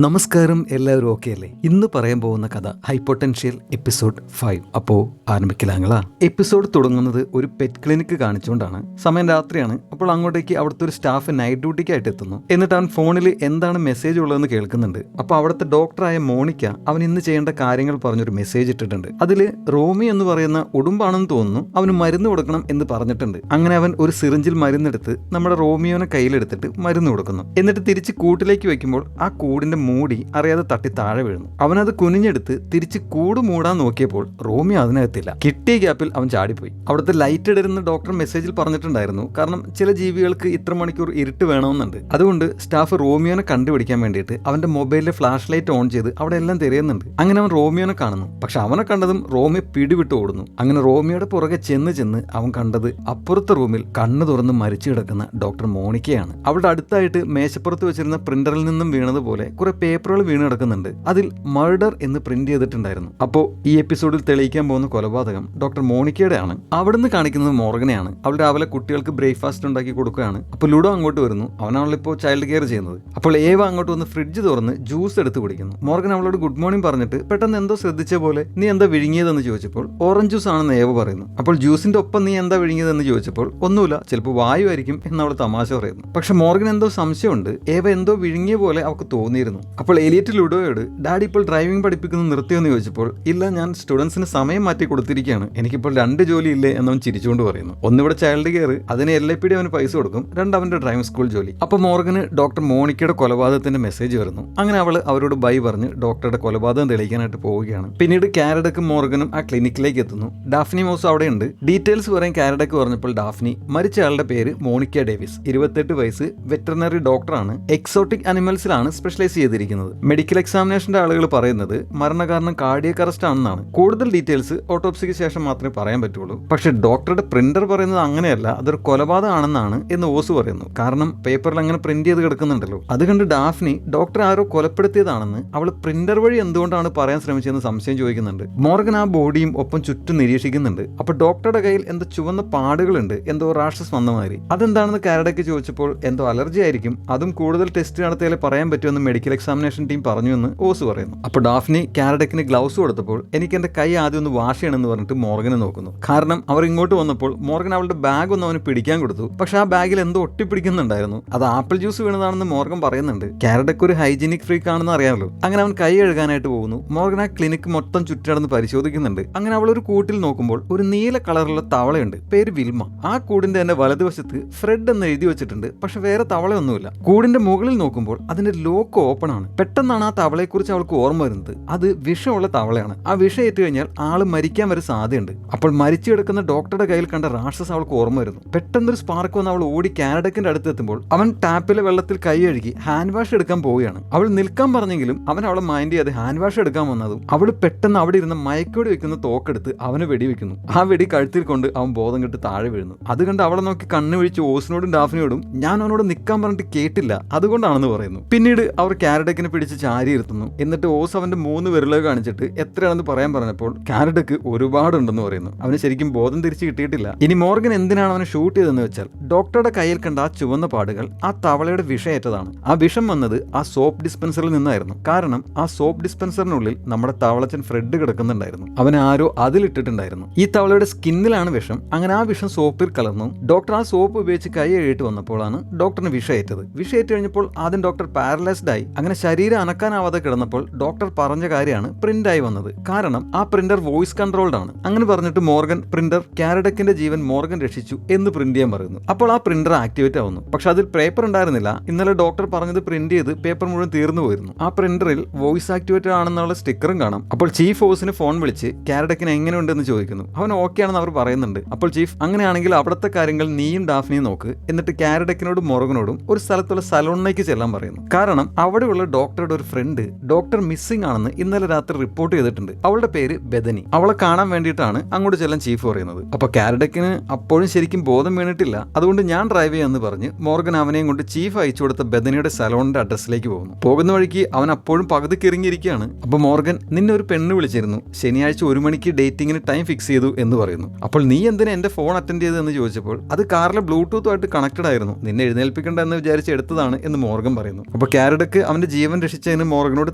നമസ്കാരം, എല്ലാവരും ഓക്കെ അല്ലേ? ഇന്ന് പറയാൻ പോകുന്ന കഥ ഹൈപ്പോട്ടൻഷ്യൽ എപ്പിസോഡ് 5. അപ്പോൾ ആരംഭിക്കലാങ്ങളാ. എപ്പിസോഡ് തുടങ്ങുന്നത് ഒരു പെറ്റ് ക്ലിനിക്ക് കാണിച്ചുകൊണ്ടാണ്. സമയം രാത്രിയാണ്. അപ്പോൾ അങ്ങോട്ടേക്ക് അവിടുത്തെ ഒരു സ്റ്റാഫ് നൈറ്റ് ഡ്യൂട്ടിക്കായിട്ട് എത്തുന്നു. എന്നിട്ട് അവൻ ഫോണിൽ എന്താണ് മെസ്സേജ് ഉള്ളതെന്ന് കേൾക്കുന്നുണ്ട്. അപ്പോൾ അവിടുത്തെ ഡോക്ടറായ മോണിക്ക അവൻ ഇന്ന് ചെയ്യേണ്ട കാര്യങ്ങൾ പറഞ്ഞൊരു മെസ്സേജ് ഇട്ടിട്ടുണ്ട്. അതിൽ റോമി എന്ന് പറയുന്ന ഉടുമ്പാണെന്ന് തോന്നുന്നു, അവന് മരുന്ന് കൊടുക്കണം എന്ന് പറഞ്ഞിട്ടുണ്ട്. അങ്ങനെ അവൻ ഒരു സിറിഞ്ചിൽ മരുന്നെടുത്ത് നമ്മുടെ റോമിയോനെ കയ്യിലെടുത്തിട്ട് മരുന്ന് കൊടുക്കുന്നു. എന്നിട്ട് തിരിച്ച് കൂട്ടിലേക്ക് വെക്കുമ്പോൾ ആ കൂടിന്റെ മൂടി അറിയാതെ തട്ടി താഴെ വീഴുന്നു. അവനത് കുനിഞ്ഞെടുത്ത് തിരിച്ച് കൂട് മൂടാൻ നോക്കിയപ്പോൾ റോമിയോ അതിനകത്തില്ല. കിട്ടിയ ഗ്യാപ്പിൽ അവൻ ചാടിപ്പോയി. അവിടുത്തെ ലൈറ്റ് ഇടരുന്ന ഡോക്ടർ മെസ്സേജിൽ പറഞ്ഞിട്ടുണ്ടായിരുന്നു, കാരണം ചില ജീവികൾക്ക് ഇത്ര മണിക്കൂർ ഇരുട്ട് വേണമെന്നുണ്ട്. അതുകൊണ്ട് സ്റ്റാഫ് റോമിയോനെ കണ്ടുപിടിക്കാൻ വേണ്ടിയിട്ട് അവന്റെ മൊബൈലിലെ ഫ്ലാഷ് ലൈറ്റ് ഓൺ ചെയ്ത് അവിടെ എല്ലാം തിരയുന്നുണ്ട്. അങ്ങനെ അവൻ റോമിയോനെ കാണുന്നു. പക്ഷെ അവനെ കണ്ടതും റോമിയോ പിടിവിട്ട് ഓടുന്നു. അങ്ങനെ റോമിയോയുടെ പുറകെ ചെന്ന് അവൻ കണ്ടത് അപ്പുറത്തെ റൂമിൽ കണ്ണു തുറന്ന് മരിച്ചു കിടക്കുന്ന ഡോക്ടർ മോണിക്കയാണ്. അവളുടെ അടുത്തായിട്ട് മേശപ്പുറത്ത് വെച്ചിരുന്ന പ്രിന്ററിൽ നിന്നും വീണതുപോലെ കുറെ പേപ്പറുകൾ വീണ് കിടക്കുന്നുണ്ട്. അതിൽ മർഡർ എന്ന് പ്രിന്റ് ചെയ്തിട്ടുണ്ടായിരുന്നു. അപ്പോൾ ഈ എപ്പിസോഡിൽ തെളിയിക്കാൻ പോകുന്ന കൊലപാതകം ഡോക്ടർ മോണിക്കയുടെ ആണ്. അവിടുന്ന് കാണിക്കുന്നത് മോർഗനെയാണ്. അവൾ രാവിലെ കുട്ടികൾക്ക് ബ്രേക്ക്ഫാസ്റ്റ് ഉണ്ടാക്കി കൊടുക്കുകയാണ്. അപ്പോൾ ലുഡോ അങ്ങോട്ട് വരുന്നു. അവനാണല്ലോ ചൈൽഡ് കെയർ ചെയ്യുന്നത്. അപ്പോൾ ഏവ അങ്ങോട്ട് വന്ന് ഫ്രിഡ്ജ് തുറന്ന് ജ്യൂസ് എടുത്ത് കുടിക്കുന്നു. മോർഗൻ അവളോട് ഗുഡ് മോർണിംഗ് പറഞ്ഞിട്ട് പെട്ടെന്ന് എന്തോ ശ്രദ്ധിച്ച പോലെ നീ എന്താ വിഴുങ്ങിയതെന്ന് ചോദിച്ചപ്പോൾ ഓറഞ്ച് ജ്യൂസ് ആണെന്ന് ഏവ പറയുന്നു. അപ്പോൾ ജ്യൂസിന്റെ ഒപ്പം നീ എന്താ വിഴുങ്ങിയതെന്ന് ചോദിച്ചപ്പോൾ ഒന്നുമില്ല, ചിലപ്പോൾ വായു ആയിരിക്കും എന്നവൾ തമാശ പറയുന്നു. പക്ഷെ മോർഗൻ എന്തോ സംശയമുണ്ട്. ഏവ എന്തോ വിഴുങ്ങിയ പോലെ അവൾക്ക് തോന്നിയിരുന്നു. അപ്പോൾ എലിയറ്റ് ലുഡോയോട് ഡാഡി ഇപ്പോൾ ഡ്രൈവിംഗ് പഠിപ്പിക്കുന്നത് നിർത്തിയെന്ന് ചോദിച്ചപ്പോൾ ഇല്ല, ഞാൻ സ്റ്റുഡൻസിന് സമയം മാറ്റി കൊടുത്തിരിക്കുകയാണ്, എനിക്കിപ്പോൾ 2 ജോലി ഇല്ലേ എന്നവൻ ചിരിച്ചുകൊണ്ട് പറയുന്നു. ഒന്നിവിടെ ചൈൽഡ് കെയർ, അതിന് LAPD അവന് പൈസ കൊടുക്കും, 2 അവന്റെ ഡ്രൈവിംഗ് സ്കൂൾ ജോലി. അപ്പോൾ മോർഗന് ഡോക്ടർ മോണിക്കയുടെ കൊലപാതകത്തിന്റെ മെസ്സേജ് വരുന്നു. അങ്ങനെ അവരോട് ബൈ പറഞ്ഞ് ഡോക്ടറുടെ കൊലപാതകം തെളിയിക്കാനായിട്ട് പോവുകയാണ്. പിന്നീട് കാരഡക്കും മോർഗനും ആ ക്ലിനിക്കിലേക്ക് എത്തുന്നു. ഡാഫ്നി മോസ് അവിടെയുണ്ട്. ഡീറ്റെയിൽസ് പറയാൻ കാരഡക്ക് പറഞ്ഞപ്പോൾ ഡാഫ്നി മരിച്ച ആളുടെ പേര് മോണിക്ക ഡേവിസ്, 28 വയസ്സ്, വെറ്ററിനറി ഡോക്ടറാണ്, എക്സോട്ടിക് അനിമൽസിലാണ് സ്പെഷ്യലൈസ് ചെയ്തിരിക്കുന്നത്. മെഡിക്കൽ എക്സാമിനേഷന്റെ ആളുകൾ പറയുന്നത് മരണകാരണം കാർഡിയക് അറസ്റ്റ് ആണെന്നാണ്. കൂടുതൽ ഡീറ്റെയിൽസ് ഓട്ടോപ്സിക്ക് ശേഷം മാത്രമേ പറയാൻ പറ്റുള്ളൂ. പക്ഷെ ഡോക്ടറുടെ പ്രിന്റർ പറയുന്നത് അങ്ങനെയല്ല, അതൊരു കൊലപാതകമാണെന്നാണ് എന്ന് ഓസ് പറയുന്നു. കാരണം പേപ്പറിൽ അങ്ങനെ പ്രിന്റ് ചെയ്ത് കിടക്കുന്നുണ്ടല്ലോ. അത് കണ്ട് ഡാഫ്നി ഡോക്ടർ ആരോ കൊലപ്പെടുത്തിയതാണെന്ന് അവൾ പ്രിന്റർ വഴി എന്തുകൊണ്ടാണ് പറയാൻ ശ്രമിച്ചതെന്ന് സംശയം ചോദിക്കുന്നുണ്ട്. മോർഗൻ ആ ബോഡിയും ഒപ്പം ചുറ്റും നിരീക്ഷിക്കുന്നുണ്ട്. അപ്പൊ ഡോക്ടറുടെ കയ്യിൽ എന്തോ ചുവന്ന പാടുകളുണ്ട്, എന്തോ റാഷസ് വന്ന മാതിരി. അതെന്താണെന്ന് കാരഡയ്ക്ക് ചോദിച്ചപ്പോൾ എന്തോ അലർജി ആയിരിക്കും, അതും കൂടുതൽ ടെസ്റ്റ് നടത്തിയാലേ പറയാൻ പറ്റുമെന്ന് മെഡിക്കൽ എക്സാമിനേഷൻ ടീം പറഞ്ഞു എന്ന് ഓസ് പറയുന്നു. അപ്പോൾ ഡാഫ്നി കാരഡക്കിന് ഗ്ലൗസ് കൊടുത്തപ്പോൾ എനിക്ക് എന്റെ കൈ ആദ്യം ഒന്ന് വാഷ് ചെയ്യണമെന്ന് പറഞ്ഞിട്ട് മോർഗനെ നോക്കുന്നു. കാരണം അവർ ഇങ്ങോട്ട് വന്നപ്പോൾ മോർഗൻ അവളുടെ ബാഗ് ഒന്ന് അവന് പിടിക്കാൻ കൊടുത്തു. പക്ഷെ ആ ബാഗിൽ എന്തോ ഒട്ടിപ്പിടിക്കുന്നുണ്ടായിരുന്നു. അത് ആപ്പിൾ ജ്യൂസ് വീണതാണെന്ന് മോർഗൻ പറയുന്നുണ്ട്. കാരഡക്ക് ഒരു ഹൈജീനിക് ഫ്രീക്ക് ആണെന്ന് അറിയാമല്ലോ. അങ്ങനെ അവൻ കൈ കഴുകാനായിട്ട് പോകുന്നു. മോർഗൻ ആ ക്ലിനിക്ക് മൊത്തം ചുറ്റടന്ന് പരിശോധിക്കുന്നുണ്ട്. അങ്ങനെ അവൾ ഒരു കൂട്ടിൽ നോക്കുമ്പോൾ ഒരു നീല കളറുള്ള തവളയുണ്ട്, പേര് വിൽമ. ആ കൂടിന്റെ തന്നെ വലതുവശത്ത് ഫ്രെഡ് എന്ന് എഴുതി വെച്ചിട്ടുണ്ട്. പക്ഷെ വേറെ തവളയൊന്നുമില്ല. കൂടിന്റെ മുകളിൽ നോക്കുമ്പോൾ അതിന്റെ ലോക്ക് ഓപ്പൺ ആണ്. പെട്ടെന്നാണ് ആ തവളയെക്കുറിച്ച് അവൾക്ക് ഓർമ്മ വരുന്നത്. അത് വിഷമുള്ള തവളയാണ്. ആ വിഷം ഏറ്റു കഴിഞ്ഞാൽ ആള് മരിക്കാൻ വരെ സാധ്യതയുണ്ട്. അപ്പോൾ മരിച്ചു കിടക്കുന്ന ഡോക്ടറുടെ കയ്യിൽ കണ്ട റാഷസ് അവൾക്ക് ഓർമ്മ വരുന്നു. പെട്ടെന്നൊരു സ്പാർക്ക് വന്ന് അവൾ ഓടി കാരഡക്കിന്റെ അടുത്ത് എത്തുമ്പോൾ അവൻ ടാപ്പിലെ വെള്ളത്തിൽ കൈ കഴുകി ഹാൻഡ് വാഷ് എടുക്കാൻ പോവുകയാണ്. അവൾ നിൽക്കാൻ പറഞ്ഞെങ്കിലും അവൻ അവളെ മൈൻഡ് ചെയ്യാതെ ഹാൻഡ് വാഷ് എടുക്കാൻ വന്നതും അവൾ പെട്ടെന്ന് അവിടെ ഇരുന്ന് മയക്കോടി വെക്കുന്ന തോക്കെടുത്ത് അവന് വെടിവെക്കുന്നു. ആ വെടി കഴുത്തിൽ കൊണ്ട് അവൻ ബോധം കെട്ട് താഴെ വീഴുന്നു. അത് കണ്ട് അവളെ നോക്കി കണ്ണു വിഴിച്ച് ഓസിനോടും ഡാഫ്നിയോടും ഞാൻ അവനോട് നിൽക്കാൻ പറഞ്ഞിട്ട് കേട്ടില്ല, അതുകൊണ്ടാണെന്ന് പറയുന്നു. പിന്നീട് അവർ കാരഡക്കിനെ പിടിച്ച് ചാരി ഇരുത്തുന്നു. എന്നിട്ട് ഓസ് അവന്റെ 3 വിരലുകൾ കാണിച്ചിട്ട് എത്രയാണെന്ന് പറയാൻ പറഞ്ഞപ്പോൾ കാരഡക്ക് ഒരുപാടുണ്ടെന്ന് പറയുന്നു. അവന് ശരിക്കും ബോധം തിരിച്ചു കിട്ടിയിട്ടില്ല. ഇനി മോർഗൻ എന്തിനാണ് അവനെ ഷൂട്ട് ചെയ്തതെന്ന് വെച്ചാൽ ഡോക്ടറുടെ കയ്യിൽ കണ്ട ആ ചുവന്ന പാടുകൾ ആ തവളയുടെ വിഷയേറ്റതാണ്. ആ വിഷം വന്നത് ആ സോപ്പ് ഡിസ്പെൻസറിൽ നിന്നായിരുന്നു. കാരണം ആ സോപ്പ് ഡിസ്പെൻസറിനുള്ളിൽ നമ്മുടെ തവളച്ചൻ ഫ്രെഡ് കിടക്കുന്നുണ്ടായിരുന്നു. അവൻ ആരോ അതിലിട്ടിട്ടുണ്ടായിരുന്നു. ഈ തവളയുടെ സ്കിന്നിലാണ് വിഷം. അങ്ങനെ ആ വിഷം സോപ്പിൽ കലർന്നു. ഡോക്ടർ ആ സോപ്പ് ഉപയോഗിച്ച് കൈ കഴുകിയിട്ട് വന്നപ്പോഴാണ് ഡോക്ടറിന് വിഷയേറ്റത്. വിഷയേറ്റ് കഴിഞ്ഞപ്പോൾ ആദ്യം ഡോക്ടർ പാരലൈസ്ഡ് ആയി. അങ്ങനെ ശരീരം അനക്കാനാവാതെ കിടന്നപ്പോൾ ഡോക്ടർ പറഞ്ഞ കാര്യമാണ് പ്രിന്റ് ആയി വന്നത്. കാരണം ആ പ്രിന്റർ വോയിസ് കൺട്രോൾഡ് ആണ്. അങ്ങനെ പറഞ്ഞിട്ട് മോർഗൻ പ്രിന്റർ കാരഡക്കിന്റെ ജീവൻ മോർഗൻ രക്ഷിച്ചു എന്ന് പ്രിന്റ് ചെയ്യാൻ പറയുന്നു. അപ്പോൾ ആ പ്രിന്റർ ആക്ടിവേറ്റ് ആവുന്നു. പക്ഷെ അതിൽ പേപ്പർ ഉണ്ടായിരുന്നില്ല. ഇന്നലെ ഡോക്ടർ പറഞ്ഞത് പ്രിന്റ് ചെയ്ത് പേപ്പർ മുഴുവൻ തീർന്നു പോയിരുന്നു. ആ പ്രിന്ററിൽ വോയിസ് ആക്ടിവേറ്റഡ് ആണെന്നുള്ള സ്റ്റിക്കറും കാണാം. അപ്പോൾ ചീഫ് ഓസിന് ഫോൺ വിളിച്ച് കാരഡക്കിന് എങ്ങനെയുണ്ടെന്ന് ചോദിക്കുന്നു. അവൻ ഓക്കെ ആണെന്ന് അവർ പറയുന്നുണ്ട്. അപ്പോൾ ചീഫ് അങ്ങനെയാണെങ്കിൽ അവിടുത്തെ കാര്യങ്ങൾ നീയും ഡാഫ്നിയും നോക്ക്, എന്നിട്ട് കാരഡക്കിനോടും മോർഗനോടും ഒരു സ്ഥലത്തുള്ള സലൂണിലേക്ക് ചെല്ലാൻ പറയുന്നു. കാരണം അവിടെയുള്ള ഡോക്ടറുടെ ഒരു ഫ്രണ്ട് ഡോക്ടർ മിസ്സിംഗ് ആണെന്ന് ഇന്നലെ രാത്രി റിപ്പോർട്ട് ചെയ്തിട്ടുണ്ട്. അവളുടെ പേര് ബെതനി. അവളെ കാണാൻ വേണ്ടിയിട്ടാണ് അങ്ങോട്ട് ചെല്ലാൻ ചീഫ് പറയുന്നത്. അപ്പൊ കാരഡക്കിന് അപ്പോഴും ശരിക്കും ബോധം വീണിട്ടില്ല. അതുകൊണ്ട് ഞാൻ ഡ്രൈവ് ചെയ്യാന്ന് പറഞ്ഞ് മോർഗൻ അവനെയും കൊണ്ട് ചീഫ് അയച്ചു കൊടുത്ത ബെതനിയുടെ സലൂണിന്റെ അഡ്രസ്സിലേക്ക് പോകുന്നു. പോകുന്ന വഴിക്ക് അവൻ അപ്പോഴും പകുതിക്ക് ഇറങ്ങിയിരിക്കുകയാണ്. അപ്പൊ മോർഗൻ നിന്നെ ഒരു പെണ്ണ് വിളിച്ചിരുന്നു, ശനിയാഴ്ച 1 മണിക്ക് ഡേറ്റിങ്ങിന് ടൈം ഫിക്സ് ചെയ്തു എന്ന് പറയുന്നു. അപ്പോൾ നീ എന്തിനാ എന്റെ ഫോൺ അറ്റൻഡ് ചെയ്തതെന്ന് ചോദിച്ചപ്പോൾ അത് കാറിലെ ബ്ലൂടൂത്തുമായിട്ട് കണക്റ്റഡ് ആയിരുന്നു, നിന്നെ എഴുന്നേൽപ്പിക്കേണ്ട എന്ന് വിചാരിച്ച് എടുത്തതാണ് എന്ന് മോർഗൻ പറയുന്നു. അപ്പോൾ കാരഡക്ക് അവന്റെ അവന്റെ ജീവൻ രക്ഷിച്ചതിന് മോർഗനോട്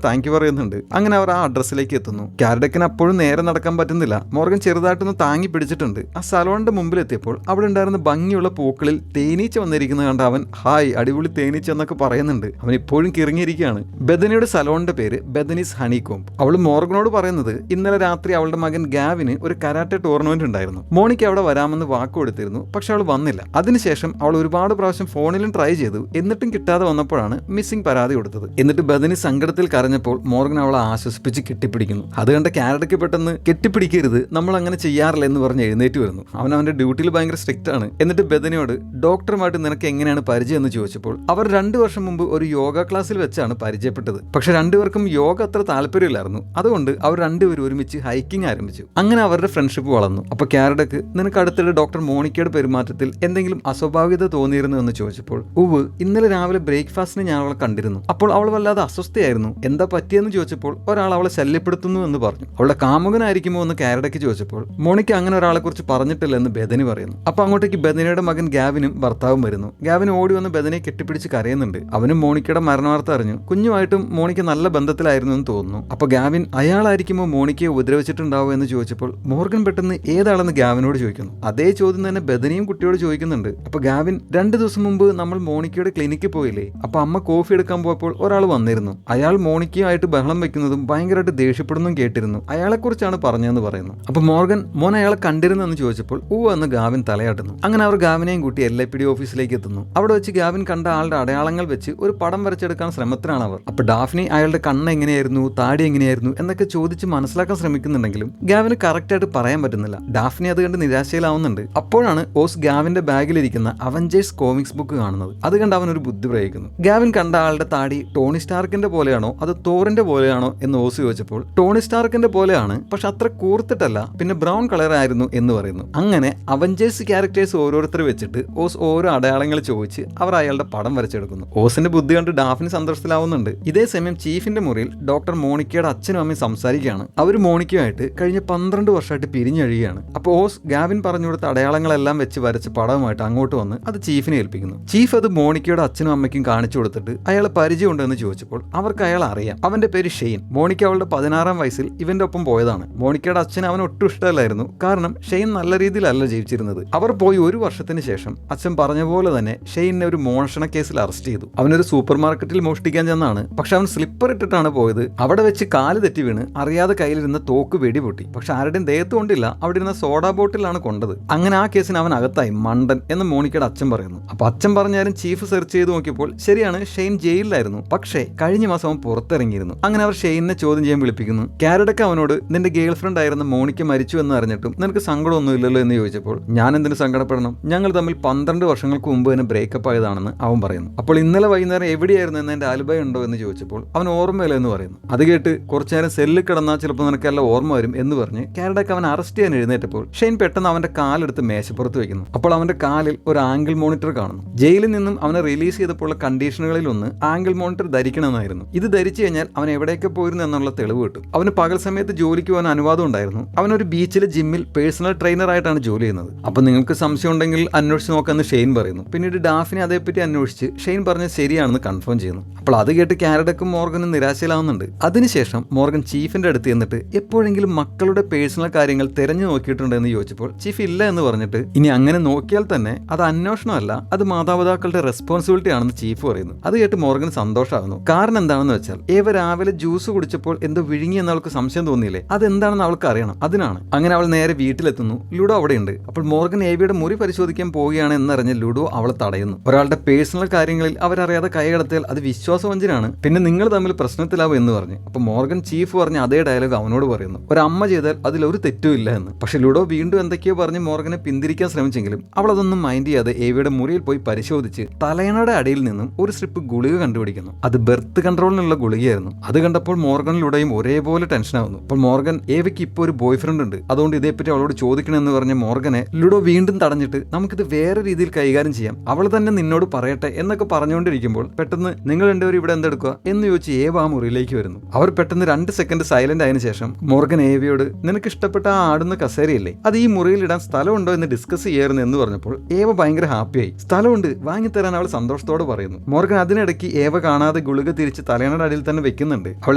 താങ്ക് യു പറയുന്നുണ്ട്. അങ്ങനെ അവർ ആ അഡ്രസ്സിലേക്ക് എത്തുന്നു. കാരഡക്കിന് അപ്പോഴും നേരെ നടക്കാൻ പറ്റുന്നില്ല. മോർഗൻ ചെറുതായിട്ടൊന്ന് താങ്ങി പിടിച്ചിട്ടുണ്ട്. ആ സലോണിന്റെ മുമ്പിൽ എത്തിയപ്പോൾ അവിടെ ഉണ്ടായിരുന്ന ഭംഗിയുള്ള പൂക്കളിൽ തേനീച്ച വന്നിരിക്കുന്നത് കണ്ട അവൻ ഹായ് അടിപൊളി തേനീച്ച എന്നൊക്കെ പറയുന്നുണ്ട്. അവൻ ഇപ്പോഴും കിറങ്ങിയിരിക്കുകയാണ്. ബെഥനിയുടെ സലോണിന്റെ പേര് ബെഥനീസ് ഹണികോംബ്. അവൾ മോർഗനോട് പറയുന്നത് ഇന്നലെ രാത്രി അവളുടെ മകൻ ഗാവിന് ഒരു കരാട്ടെ ടൂർണമെന്റ് ഉണ്ടായിരുന്നു. മോണിക്ക് അവിടെ വരാമെന്ന് വാക്ക് കൊടുത്തിരുന്നു. പക്ഷെ അവൾ വന്നില്ല. അതിനുശേഷം അവൾ ഒരുപാട് പ്രാവശ്യം ഫോണിലും ട്രൈ ചെയ്തു. എന്നിട്ടും കിട്ടാതെ വന്നപ്പോഴാണ് മിസ്സിംഗ് പരാതി കൊടുത്തത്. എന്നിട്ട് ബെഥനി സങ്കടത്തിൽ കരഞ്ഞപ്പോൾ മോർഗൻ അവളെ ആശ്വസിപ്പിച്ച് കെട്ടിപ്പിടിക്കുന്നു. അത് കണ്ട കാരഡയ്ക്ക് പെട്ടെന്ന് കെട്ടിപ്പിടിക്കരുത്, നമ്മൾ അങ്ങനെ ചെയ്യാറില്ല എന്ന് പറഞ്ഞ് എഴുന്നേറ്റ് വരുന്നു. അവൻ അവന്റെ ഡ്യൂട്ടിയിൽ ഭയങ്കര സ്ട്രിക്റ്റ് ആണ്. എന്നിട്ട് ബെഥനിയോട് ഡോക്ടറുമായിട്ട് നിനക്ക് എങ്ങനെയാണ് പരിചയം എന്ന് ചോദിച്ചപ്പോൾ അവർ 2 വർഷം മുമ്പ് ഒരു യോഗ ക്ലാസ്സിൽ വെച്ചാണ് പരിചയപ്പെട്ടത്. പക്ഷെ രണ്ടുപേർക്കും യോഗ അത്ര താല്പര്യമില്ലായിരുന്നു. അതുകൊണ്ട് അവർ രണ്ടുപേരും ഒരുമിച്ച് ഹൈക്കിംഗ് ആരംഭിച്ചു. അങ്ങനെ അവരുടെ ഫ്രണ്ട്ഷിപ്പ് വളർന്നു. അപ്പൊ കാരഡക്ക് നിനക്ക് അടുത്തിടെ ഡോക്ടർ മോണിക്കയുടെ പെരുമാറ്റത്തിൽ എന്തെങ്കിലും അസ്വാഭാവികത തോന്നിയിരുന്നു എന്ന് ചോദിച്ചപ്പോൾ ഉവ് ഇന്നലെ രാവിലെ ബ്രേക്ക്ഫാസ്റ്റിന് ഞാൻ അവളെ കണ്ടിരുന്നു. അപ്പോൾ അവൾ വല്ലാതെ അസ്വസ്ഥയായിരുന്നു. എന്താ പറ്റിയെന്ന് ചോദിച്ചപ്പോൾ ഒരാൾ അവളെ ശല്യപ്പെടുത്തുന്നു എന്ന് പറഞ്ഞു. അവളുടെ കാമുകനായിരിക്കുമോ എന്ന് കാരഡക്ക് ചോദിച്ചപ്പോൾ മോണിക്ക അങ്ങനെ ഒരാളെ കുറിച്ച് പറഞ്ഞിട്ടില്ല എന്ന് ബെഥനി പറയുന്നു. അപ്പൊ അങ്ങോട്ടേക്ക് ബെഥനിയുടെ മകൻ ഗാവിനും ഭർത്താവും വരുന്നു. ഗാവിൻ ഓടി വന്ന് ബെഥനിയെ കെട്ടിപ്പിടിച്ച് കരയുന്നുണ്ട്. അവനും മോണിക്കയുടെ മരണവാർത്ത അറിഞ്ഞു. കുഞ്ഞുമായിട്ടും മോണിക്ക നല്ല ബന്ധത്തിലായിരുന്നു എന്ന് തോന്നുന്നു. അപ്പൊ ഗാവിൻ അയാളായിരിക്കുമോ മോണിക്കയെ ഉപദ്രവിച്ചിട്ടുണ്ടാവോ എന്ന് ചോദിച്ചപ്പോൾ മോർഗൻ പെട്ടെന്ന് ഏതാളെന്ന് ഗാവിനോട് ചോദിക്കുന്നു. അതേ ചോദ്യം തന്നെ ബെഥനിയും കുട്ടിയോട് ചോദിക്കുന്നുണ്ട്. അപ്പൊ ഗാവിൻ 2 ദിവസം മുമ്പ് നമ്മൾ മോണിക്കയുടെ ക്ലിനിക്കിൽ പോയില്ലേ, അപ്പൊ അമ്മ കോഫി എടുക്കാൻ പോയപ്പോൾ ഒരാൾ വന്നിരുന്നു. അയാൾ മോണിക്കയായിട്ട് ബഹളം വെക്കുന്നതും ഭയങ്കരമായിട്ട് ദേഷ്യപ്പെടുന്നതും കേട്ടിരുന്നു. അയാളെ കുറിച്ചാണ് പറഞ്ഞതെന്ന് പറയുന്നു. അപ്പൊ മോർഗൻ മോൻ അയാളെ കണ്ടിരുന്നു എന്ന് ചോദിച്ചപ്പോൾ എന്ന് ഗാവിൻ തലയാട്ടുന്നു. അങ്ങനെ അവർ ഗാവിനെയും കൂട്ടി LAPD ഓഫീസിലേക്ക് എത്തുന്നു. അവിടെ വെച്ച് ഗാവിൻ കണ്ട ആളുടെ അടയാളങ്ങൾ വെച്ച് ഒരു പടം വരച്ചെടുക്കാൻ ശ്രമത്തിലാണ് അവർ. അപ്പൊ ഡാഫ്നി അയാളുടെ കണ്ണ് എങ്ങനെയായിരുന്നു, താടി എങ്ങനെയായിരുന്നു എന്നൊക്കെ ചോദിച്ച് മനസ്സിലാക്കാൻ ശ്രമിക്കുന്നുണ്ടെങ്കിലും ഗാവിന് കറക്റ്റ് ആയിട്ട് പറയാൻ പറ്റുന്നില്ല. ഡാഫ്നി അത് കണ്ട് നിരാശയിലാവുന്നുണ്ട്. അപ്പോഴാണ് ഓസ് ഗാവിന്റെ ബാഗിലിരിക്കുന്ന അവഞ്ചേഴ്സ് കോമിക്സ് ബുക്ക് കാണുന്നത്. അത് കണ്ട് അവൻ ഒരു ബുദ്ധി പ്രയോഗിക്കുന്നു. ഗാവിൻ കണ്ട ആളുടെ താടി ടോണി സ്റ്റാർക്കിന്റെ പോലെയാണോ അത് തോറിന്റെ പോലെയാണോ എന്ന് ഓസ് ചോദിച്ചപ്പോൾ ടോണി സ്റ്റാർക്കിന്റെ പോലെയാണ്, പക്ഷെ അത്ര കൂർത്തിട്ടല്ല, പിന്നെ ബ്രൗൺ കളർ ആയിരുന്നു എന്ന് പറയുന്നു. അങ്ങനെ അവഞ്ചേഴ്സ് ക്യാരക്ടേഴ്സ് ഓരോരുത്തർ വെച്ചിട്ട് ഓസ് ഓരോ അടയാളങ്ങൾ ചോദിച്ച് അവർ അയാളുടെ പടം വരച്ചെടുക്കുന്നു. ഓസിന്റെ ബുദ്ധി കണ്ട് ഡാഫിന് സന്തോഷത്തിലാവുന്നുണ്ട്. ഇതേ സമയം ചീഫിന്റെ മുറിയിൽ ഡോക്ടർ മോണിക്കയുടെ അച്ഛനും അമ്മയും സംസാരിക്കുകയാണ്. അവർ മോണിക്കയുമായിട്ട് കഴിഞ്ഞ 12 വർഷമായിട്ട് പിരിഞ്ഞഴിയുകയാണ്. അപ്പോൾ ഓസ് ഗാവിൻ പറഞ്ഞു കൊടുത്ത അടയാളങ്ങളെല്ലാം വെച്ച് വരച്ച പടവുമായിട്ട് അങ്ങോട്ട് വന്ന് അത് ചീഫിനെ ഏൽപ്പിക്കുന്നു. ചീഫ് അത് മോണിക്കയുടെ അച്ഛനും അമ്മയ്ക്കും കാണിച്ചു കൊടുത്തിട്ട് അയാളെ പരിചയമുണ്ടെന്ന് ചോദിച്ചപ്പോൾ അവർക്ക് അയാൾ അറിയാം. അവന്റെ പേര് ഷെയ്ൻ. മോണിക്ക അവളുടെ 16-ാം വയസ്സിൽ ഇവന്റെ ഒപ്പം പോയതാണ്. മോണിക്കയുടെ അച്ഛൻ അവൻ ഒട്ടും ഇഷ്ടമല്ലായിരുന്നു. കാരണം ഷെയ്ൻ നല്ല രീതിയിലല്ല ജീവിച്ചിരുന്നത്. അവർ പോയി 1 വർഷത്തിന് ശേഷം അച്ഛൻ പറഞ്ഞ പോലെ തന്നെ ഷെയ്നെ ഒരു മോഷണ കേസിൽ അറസ്റ്റ് ചെയ്തു. അവനൊരു സൂപ്പർ മാർക്കറ്റിൽ മോഷ്ടിക്കാൻ ചെന്നാണ്. പക്ഷെ അവൻ സ്ലിപ്പർ ഇട്ടിട്ടാണ് പോയത്. അവിടെ വെച്ച് കാല് തെറ്റി വീണ് അറിയാതെ കയ്യിലിരുന്ന തോക്ക് വെടിപൊട്ടി. പക്ഷെ ആരുടെയും ദേഹത്ത് കൊണ്ടില്ല, അവിടെ ഇരുന്ന സോഡാ ബോട്ടിലാണ് കൊണ്ടത്. അങ്ങനെ ആ കേസിന് അവൻ അകത്തായി, മണ്ടൻ എന്ന് മോണിക്കയുടെ അച്ഛൻ പറയുന്നു. അപ്പൊ അച്ഛൻ പറഞ്ഞാലും ചീഫ് സെർച്ച് ചെയ്ത് നോക്കിയപ്പോൾ ശരിയാണ്, ഷെയ്ൻ ജയിലിലായിരുന്നു. പക്ഷേ കഴിഞ്ഞ മാസം അവൻ പുറത്തിറങ്ങിയിരുന്നു. അങ്ങനെ അവർ ഷെയ്നെ ചോദ്യം ചെയ്യാൻ വിളിപ്പിക്കുന്നു. കാരഡക്ക് അവനോട് നിന്റെ ഗേൾ ഫ്രണ്ട് ആയിരുന്ന മോണിക്ക മരിച്ചു എന്ന് അറിഞ്ഞിട്ടും നിനക്ക് സങ്കടമൊന്നും ഇല്ലല്ലോ എന്ന് ചോദിച്ചപ്പോൾ ഞാൻ എന്തിനു സങ്കടപ്പെടണം, ഞങ്ങൾ തമ്മിൽ 12 വർഷങ്ങൾക്ക് മുമ്പ് തന്നെ ബ്രേക്കപ്പ് ആയതാണെന്ന് അവൻ പറയുന്നു. അപ്പോൾ ഇന്നലെ വൈകുന്നേരം എവിടെയായിരുന്നു എന്ന് എന്റെ ആലിബൈ ഉണ്ടോ എന്ന് ചോദിച്ചപ്പോൾ അവൻ ഓർമ്മയില്ല എന്ന് പറയുന്നു. അത് കേട്ട് കുറച്ചു നേരം സെല്ലിൽ കിടന്നാൽ ചിലപ്പോൾ നിനക്കെല്ലാം ഓർമ്മ വരും എന്ന് പറഞ്ഞ് കാരഡക്ക് അവൻ അറസ്റ്റ് ചെയ്യാൻ എഴുന്നേറ്റപ്പോൾ ഷെയ്ൻ പെട്ടെന്ന് അവന്റെ കാലെടുത്ത് മേശപ്പുറത്ത് വെക്കുന്നു. അപ്പോൾ അവന്റെ കാലിൽ ഒരു ആംഗിൾ മോണിറ്റർ കാണുന്നു. ജയിലിൽ നിന്നും അവനെ റിലീസ് ചെയ്തപ്പോൾ കണ്ടീഷനുകളിൽ ഒന്ന് ആംഗിൾ മോണിറ്റർ ധരിക്കണമെന്നായിരുന്നു. ഇത് ധരിച്ചു കഴിഞ്ഞാൽ അവൻ എവിടെയൊക്കെ പോയിരുന്നു എന്നുള്ള തെളിവ് കിട്ടും. അവന് പകൽ സമയത്ത് ജോലിക്ക് പോകാൻ അനുവാദം ഉണ്ടായിരുന്നു. അവനൊരു ബീച്ചിലെ ജിമ്മിൽ പേഴ്സണൽ ട്രെയിനർ ആയിട്ടാണ് ജോലി ചെയ്യുന്നത്. അപ്പൊ നിങ്ങൾക്ക് സംശയം ഉണ്ടെങ്കിൽ അന്വേഷിച്ച് നോക്കാമെന്ന് ഷെയ്ൻ പറയുന്നു. പിന്നീട് ഡാഫിനെ അതേപ്പറ്റി അന്വേഷിച്ച് ഷെയ്ൻ പറഞ്ഞത് ശരിയാണെന്ന് കൺഫേം ചെയ്യുന്നു. അപ്പോൾ അത് കേട്ട് കാരഡക്കും മോർഗനും നിരാശയിലാവുന്നുണ്ട്. അതിനുശേഷം മോർഗൻ ചീഫിന്റെ അടുത്ത് എന്നിട്ട് എപ്പോഴെങ്കിലും മക്കളുടെ പേഴ്സണൽ കാര്യങ്ങൾ തെരഞ്ഞു നോക്കിയിട്ടുണ്ടോ എന്ന് ചോദിച്ചപ്പോൾ ചീഫ് ഇല്ല എന്ന് പറഞ്ഞിട്ട് ഇനി അങ്ങനെ നോക്കിയാൽ തന്നെ അത് അന്വേഷണമല്ല, അത് മാതാപിതാക്കളുടെ റെസ്പോൺസിബിലിറ്റി ആണെന്ന് ചീഫ് പറയുന്നു. അത് കേട്ട് മോർഗൻ സന്തോഷമാകുന്നു. കാരണം എന്താണെന്ന് വെച്ചാൽ ഏവ രാവിലെ ജ്യൂസ് കുടിച്ചപ്പോൾ എന്തോ വിഴുങ്ങി എന്ന് അവൾക്ക് സംശയം തോന്നിയില്ലേ, അതെന്താണെന്ന് അവൾക്ക് അറിയണം, അതിനാണ്. അങ്ങനെ അവൾ നേരെ വീട്ടിലെത്തുന്നു. ലുഡോ അവിടെയുണ്ട്. അപ്പോൾ മോർഗൻ ഏവിയുടെ മുറി പരിശോധിക്കാൻ പോവുകയാണ് എന്നറിഞ്ഞ് ലുഡോ അവളെ തടയുന്നു. ഒരാളുടെ പേഴ്സണൽ കാര്യങ്ങളിൽ അവരറിയാതെ കൈകടത്തിയാൽ അത് വിശ്വാസവഞ്ചനാണ്, പിന്നെ നിങ്ങൾ തമ്മിൽ പ്രശ്നത്തിലാവും എന്ന് പറഞ്ഞു. അപ്പൊ മോർഗൻ ചീഫ് പറഞ്ഞ അതേ ഡയലോഗ് അവനോട് പറയുന്നു. ഒരമ്മ ചെയ്താൽ അതിലൊരു തെറ്റും ഇല്ല എന്ന്. പക്ഷെ ലുഡോ വീണ്ടും എന്തൊക്കെയോ പറഞ്ഞ് മോർഗനെ പിന്തിരിക്കാൻ ശ്രമിച്ചെങ്കിലും അവൾ അതൊന്നും മൈൻഡ് ചെയ്യാതെ ഏവിയുടെ മുറിയിൽ പോയി പരിശോധിച്ച് തലയണയുടെ അടിയിൽ നിന്നും ഒരു സ്ട്രിപ്പ് ഗുളിക കണ്ടുപിടിക്കുന്നു. അത് ബെർത്ത് കൺട്രോളിനുള്ള ഗുളികയായിരുന്നു. അത് കണ്ടപ്പോൾ മോർഗനിലൂടെയും ഒരേപോലെ ടെൻഷനാവുന്നു. അപ്പോൾ മോർഗൻ ഏവയ്ക്ക് ഇപ്പോൾ ഒരു ബോയ് ഫ്രണ്ട് ഉണ്ട്, അതുകൊണ്ട് ഇതേപ്പറ്റി അവളോട് ചോദിക്കണമെന്ന് പറഞ്ഞ മോർഗനെ ലുഡോ വീണ്ടും തടഞ്ഞിട്ട് നമുക്കിത് വേറെ രീതിയിൽ കൈകാര്യം ചെയ്യാം, അവൾ തന്നെ നിന്നോട് പറയട്ടെ എന്നൊക്കെ പറഞ്ഞുകൊണ്ടിരിക്കുമ്പോൾ പെട്ടെന്ന് നിങ്ങൾ രണ്ടുപേരും ഇവിടെ എന്തെടുക്കുക എന്ന് ചോദിച്ച് ഏവ ആ മുറിയിലേക്ക് വരുന്നു. അവർ പെട്ടെന്ന് 2 സെക്കൻഡ് സൈലന്റ് ആയതിനു ശേഷം മോർഗൻ ഏവയോട് നിനക്ക് ഇഷ്ടപ്പെട്ട ആ ആടുന്ന കസേരയില്ലേ, അത് ഈ മുറിയിൽ ഇടാൻ സ്ഥലമുണ്ടോ എന്ന് ഡിസ്കസ് ചെയ്യായിരുന്നു എന്ന് പറഞ്ഞപ്പോൾ ഏവ ഭയങ്കര ഹാപ്പിയായി. സ്ഥലമുണ്ട്, വാങ്ങിത്തരാൻ അവൾ സന്തോഷത്തോടെ പറയുന്നു. മോർഗൻ അതിനിടയ്ക്ക് ഏവ കാണാതെ അറിയാതെ ഗുളിക തിരിച്ച് തലയണയുടെ അടിയിൽ തന്നെ വെക്കുന്നുണ്ട്. അവൾ